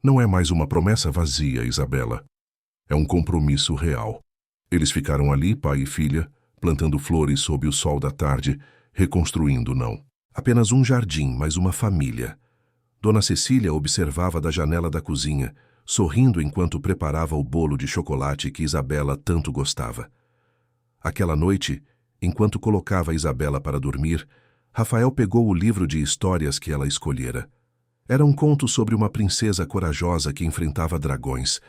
Não é mais uma promessa vazia, Isabela. É um compromisso real. Eles ficaram ali, pai e filha, plantando flores sob o sol da tarde, reconstruindo não. Apenas um jardim, mas uma família. Dona Cecília observava da janela da cozinha, sorrindo enquanto preparava o bolo de chocolate que Isabela tanto gostava. Aquela noite, enquanto colocava Isabela para dormir, Rafael pegou o livro de histórias que ela escolhera. Era um conto sobre uma princesa corajosa que enfrentava dragões.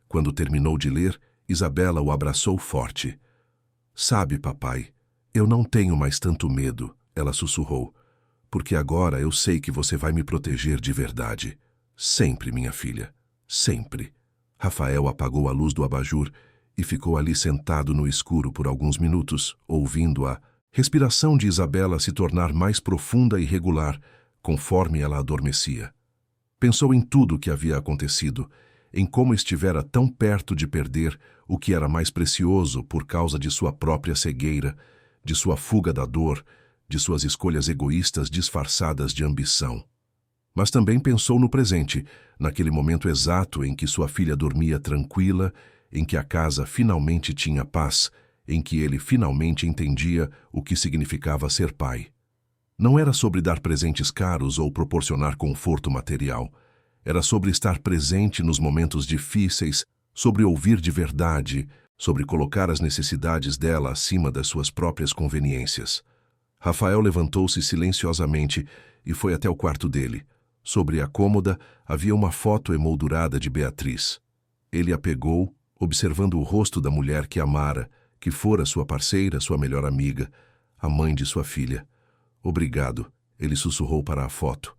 Quando terminou de ler, Isabela o abraçou forte. Sabe, papai, eu não tenho mais tanto medo, ela sussurrou, porque agora eu sei que você vai me proteger de verdade. Sempre, minha filha, sempre. Rafael apagou a luz do abajur e ficou ali sentado no escuro por alguns minutos, ouvindo a respiração de Isabela se tornar mais profunda e regular, conforme ela adormecia. Pensou em tudo o que havia acontecido, em como estivera tão perto de perder o que era mais precioso por causa de sua própria cegueira, de sua fuga da dor, de suas escolhas egoístas disfarçadas de ambição. Mas também pensou no presente, naquele momento exato em que sua filha dormia tranquila, em que a casa finalmente tinha paz, em que ele finalmente entendia o que significava ser pai. Não era sobre dar presentes caros ou proporcionar conforto material. Era sobre estar presente nos momentos difíceis, sobre ouvir de verdade, sobre colocar as necessidades dela acima das suas próprias conveniências. Rafael levantou-se silenciosamente e foi até o quarto dele. Sobre a cômoda havia uma foto emoldurada de Beatriz. Ele a pegou, observando o rosto da mulher que amara, que fora sua parceira, sua melhor amiga, a mãe de sua filha. Obrigado, ele sussurrou para a foto.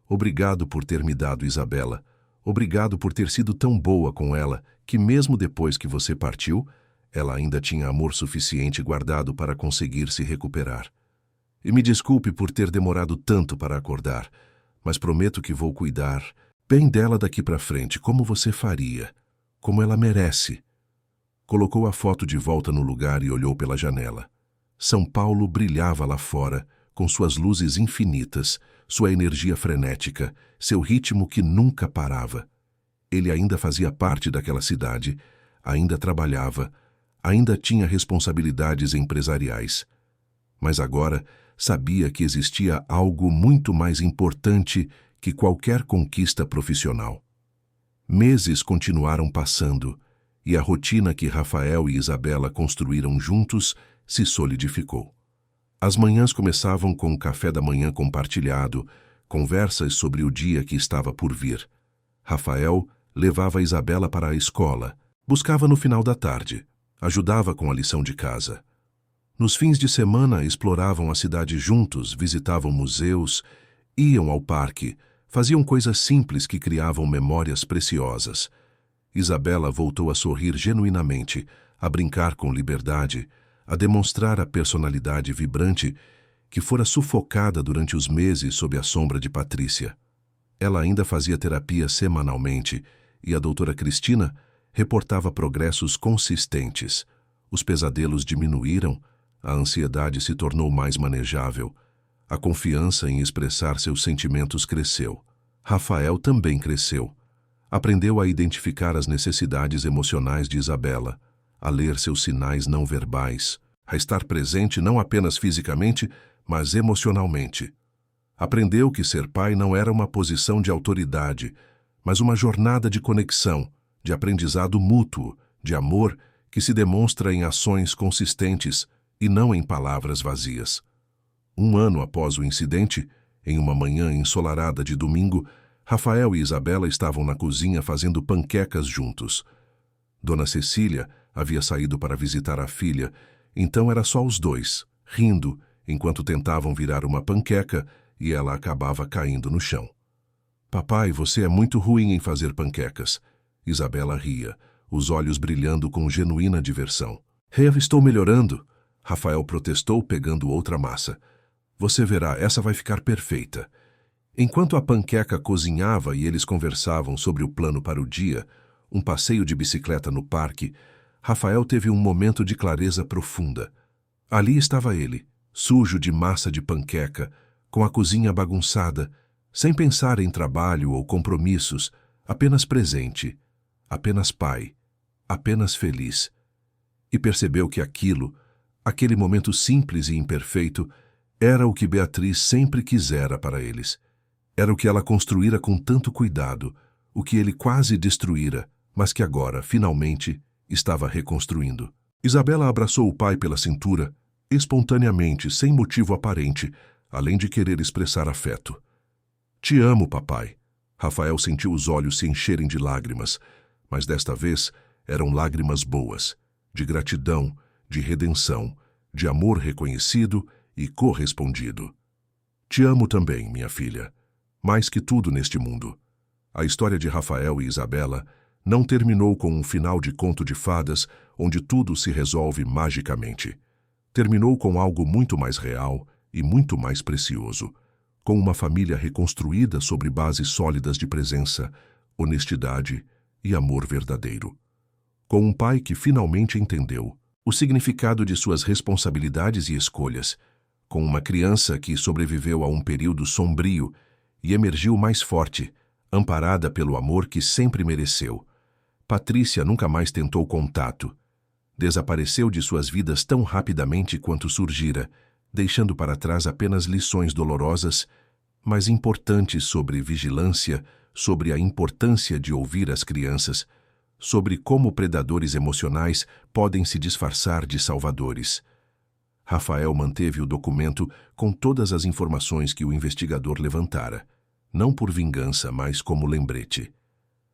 Obrigado por ter me dado Isabela. Obrigado por ter sido tão boa com ela, que mesmo depois que você partiu, ela ainda tinha amor suficiente guardado para conseguir se recuperar. E me desculpe por ter demorado tanto para acordar, mas prometo que vou cuidar bem dela daqui para frente, como você faria, como ela merece. Colocou a foto de volta no lugar e olhou pela janela. São Paulo brilhava lá fora, com suas luzes infinitas, sua energia frenética, seu ritmo que nunca parava. Ele ainda fazia parte daquela cidade, ainda trabalhava, ainda tinha responsabilidades empresariais. Mas agora sabia que existia algo muito mais importante que qualquer conquista profissional. Meses continuaram passando, e a rotina que Rafael e Isabela construíram juntos se solidificou. As manhãs começavam com o café da manhã compartilhado, conversas sobre o dia que estava por vir. Rafael levava Isabela para a escola, buscava no final da tarde, ajudava com a lição de casa. Nos fins de semana exploravam a cidade juntos, visitavam museus, iam ao parque, faziam coisas simples que criavam memórias preciosas. Isabela voltou a sorrir genuinamente, a brincar com liberdade, a demonstrar a personalidade vibrante que fora sufocada durante os meses sob a sombra de Patrícia. Ela ainda fazia terapia semanalmente e a doutora Cristina reportava progressos consistentes. Os pesadelos diminuíram, a ansiedade se tornou mais manejável, a confiança em expressar seus sentimentos cresceu. Rafael também cresceu. Aprendeu a identificar as necessidades emocionais de Isabela, a ler seus sinais não verbais, a estar presente não apenas fisicamente, mas emocionalmente. Aprendeu que ser pai não era uma posição de autoridade, mas uma jornada de conexão, de aprendizado mútuo, de amor que se demonstra em ações consistentes e não em palavras vazias. Um ano após o incidente, em uma manhã ensolarada de domingo, Rafael e Isabela estavam na cozinha fazendo panquecas juntos. Dona Cecília havia saído para visitar a filha, então era só os dois, rindo, enquanto tentavam virar uma panqueca e ela acabava caindo no chão. Papai, você é muito ruim em fazer panquecas. Isabela ria, os olhos brilhando com genuína diversão. Eu estou melhorando, Rafael protestou pegando outra massa. Você verá, essa vai ficar perfeita. Enquanto a panqueca cozinhava e eles conversavam sobre o plano para o dia, um passeio de bicicleta no parque, Rafael teve um momento de clareza profunda. Ali estava ele, sujo de massa de panqueca, com a cozinha bagunçada, sem pensar em trabalho ou compromissos, apenas presente, apenas pai, apenas feliz. E percebeu que aquele momento simples e imperfeito, era o que Beatriz sempre quisera para eles. Era o que ela construíra com tanto cuidado, o que ele quase destruíra, mas que agora, finalmente, estava reconstruindo. Isabela abraçou o pai pela cintura, espontaneamente, sem motivo aparente, além de querer expressar afeto. Te amo, papai. Rafael sentiu os olhos se encherem de lágrimas, mas desta vez eram lágrimas boas, de gratidão, de redenção, de amor reconhecido e correspondido. Te amo também, minha filha, mais que tudo neste mundo. A história de Rafael e Isabela não terminou com um final de conto de fadas onde tudo se resolve magicamente. Terminou com algo muito mais real e muito mais precioso, com uma família reconstruída sobre bases sólidas de presença, honestidade e amor verdadeiro. Com um pai que finalmente entendeu o significado de suas responsabilidades e escolhas, com uma criança que sobreviveu a um período sombrio e emergiu mais forte, amparada pelo amor que sempre mereceu. Patrícia nunca mais tentou contato. Desapareceu de suas vidas tão rapidamente quanto surgira, deixando para trás apenas lições dolorosas, mas importantes sobre vigilância, sobre a importância de ouvir as crianças, sobre como predadores emocionais podem se disfarçar de salvadores. Rafael manteve o documento com todas as informações que o investigador levantara, não por vingança, mas como lembrete.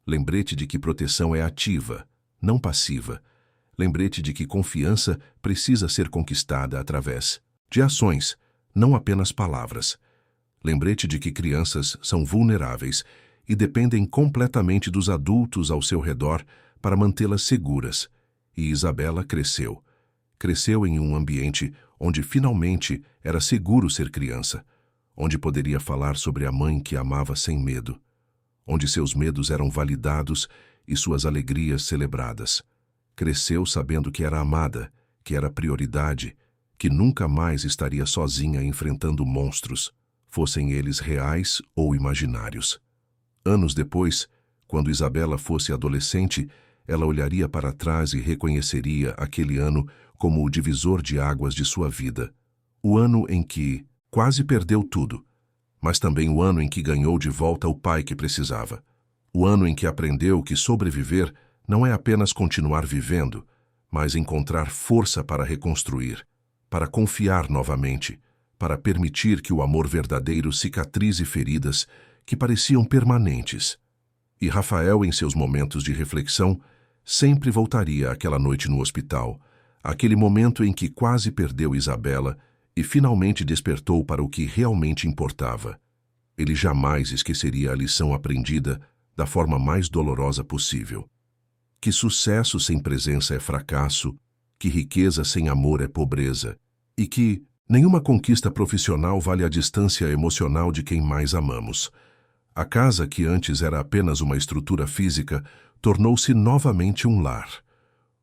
Lembrete de que proteção é ativa, não passiva. Lembrete de que confiança precisa ser conquistada através de ações, não apenas palavras. Lembrete de que crianças são vulneráveis e dependem completamente dos adultos ao seu redor para mantê-las seguras. E Isabela cresceu. Cresceu em um ambiente onde finalmente era seguro ser criança, onde poderia falar sobre a mãe que amava sem medo, onde seus medos eram validados e suas alegrias celebradas. Cresceu sabendo que era amada, que era prioridade, que nunca mais estaria sozinha enfrentando monstros, fossem eles reais ou imaginários. Anos depois, quando Isabela fosse adolescente, ela olharia para trás e reconheceria aquele ano como o divisor de águas de sua vida. O ano em que quase perdeu tudo, mas também o ano em que ganhou de volta o pai que precisava. O ano em que aprendeu que sobreviver não é apenas continuar vivendo, mas encontrar força para reconstruir, para confiar novamente, para permitir que o amor verdadeiro cicatrize feridas que pareciam permanentes. E Rafael, em seus momentos de reflexão, sempre voltaria àquela noite no hospital, aquele momento em que quase perdeu Isabela e finalmente despertou para o que realmente importava. Ele jamais esqueceria a lição aprendida da forma mais dolorosa possível. Que sucesso sem presença é fracasso, que riqueza sem amor é pobreza, e que nenhuma conquista profissional vale a distância emocional de quem mais amamos. A casa, que antes era apenas uma estrutura física, tornou-se novamente um lar.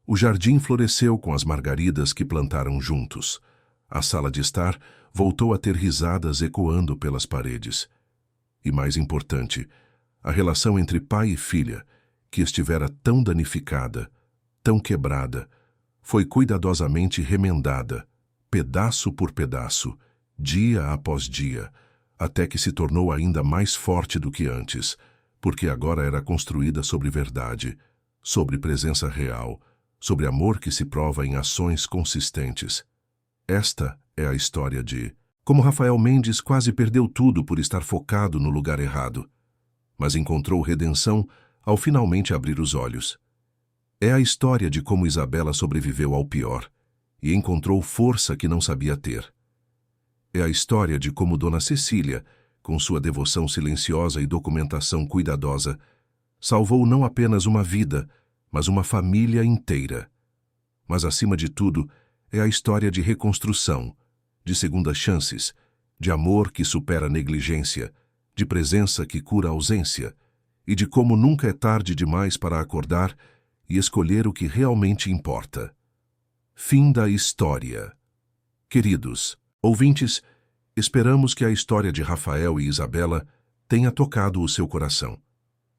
O jardim floresceu com as margaridas que plantaram juntos. A sala de estar voltou a ter risadas ecoando pelas paredes. E mais importante, a relação entre pai e filha, que estivera tão danificada, tão quebrada, foi cuidadosamente remendada, pedaço por pedaço, dia após dia, até que se tornou ainda mais forte do que antes, porque agora era construída sobre verdade, sobre presença real, sobre amor que se prova em ações consistentes. Esta é a história de como Rafael Mendes quase perdeu tudo por estar focado no lugar errado, mas encontrou redenção ao finalmente abrir os olhos. É a história de como Isabela sobreviveu ao pior e encontrou força que não sabia ter. É a história de como Dona Cecília, com sua devoção silenciosa e documentação cuidadosa, salvou não apenas uma vida, mas uma família inteira. Mas, acima de tudo, é a história de reconstrução, de segundas chances, de amor que supera a negligência, de presença que cura a ausência, e de como nunca é tarde demais para acordar e escolher o que realmente importa. Fim da história. Queridos, Ouvintes, esperamos que a história de Rafael e Isabela tenha tocado o seu coração.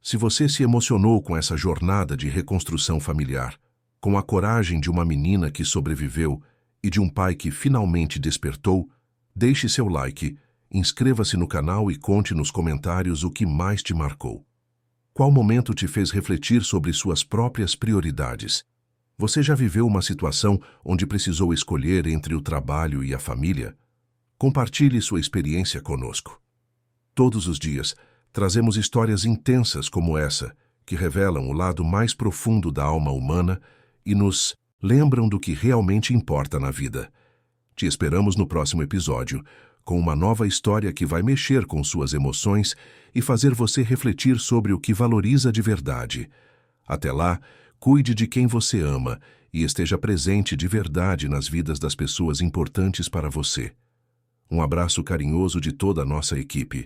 Se você se emocionou com essa jornada de reconstrução familiar, com a coragem de uma menina que sobreviveu e de um pai que finalmente despertou, deixe seu like, inscreva-se no canal e conte nos comentários o que mais te marcou. Qual momento te fez refletir sobre suas próprias prioridades? Você já viveu uma situação onde precisou escolher entre o trabalho e a família? Compartilhe sua experiência conosco. Todos os dias, trazemos histórias intensas como essa, que revelam o lado mais profundo da alma humana e nos lembram do que realmente importa na vida. Te esperamos no próximo episódio, com uma nova história que vai mexer com suas emoções e fazer você refletir sobre o que valoriza de verdade. Até lá, cuide de quem você ama e esteja presente de verdade nas vidas das pessoas importantes para você. Um abraço carinhoso de toda a nossa equipe.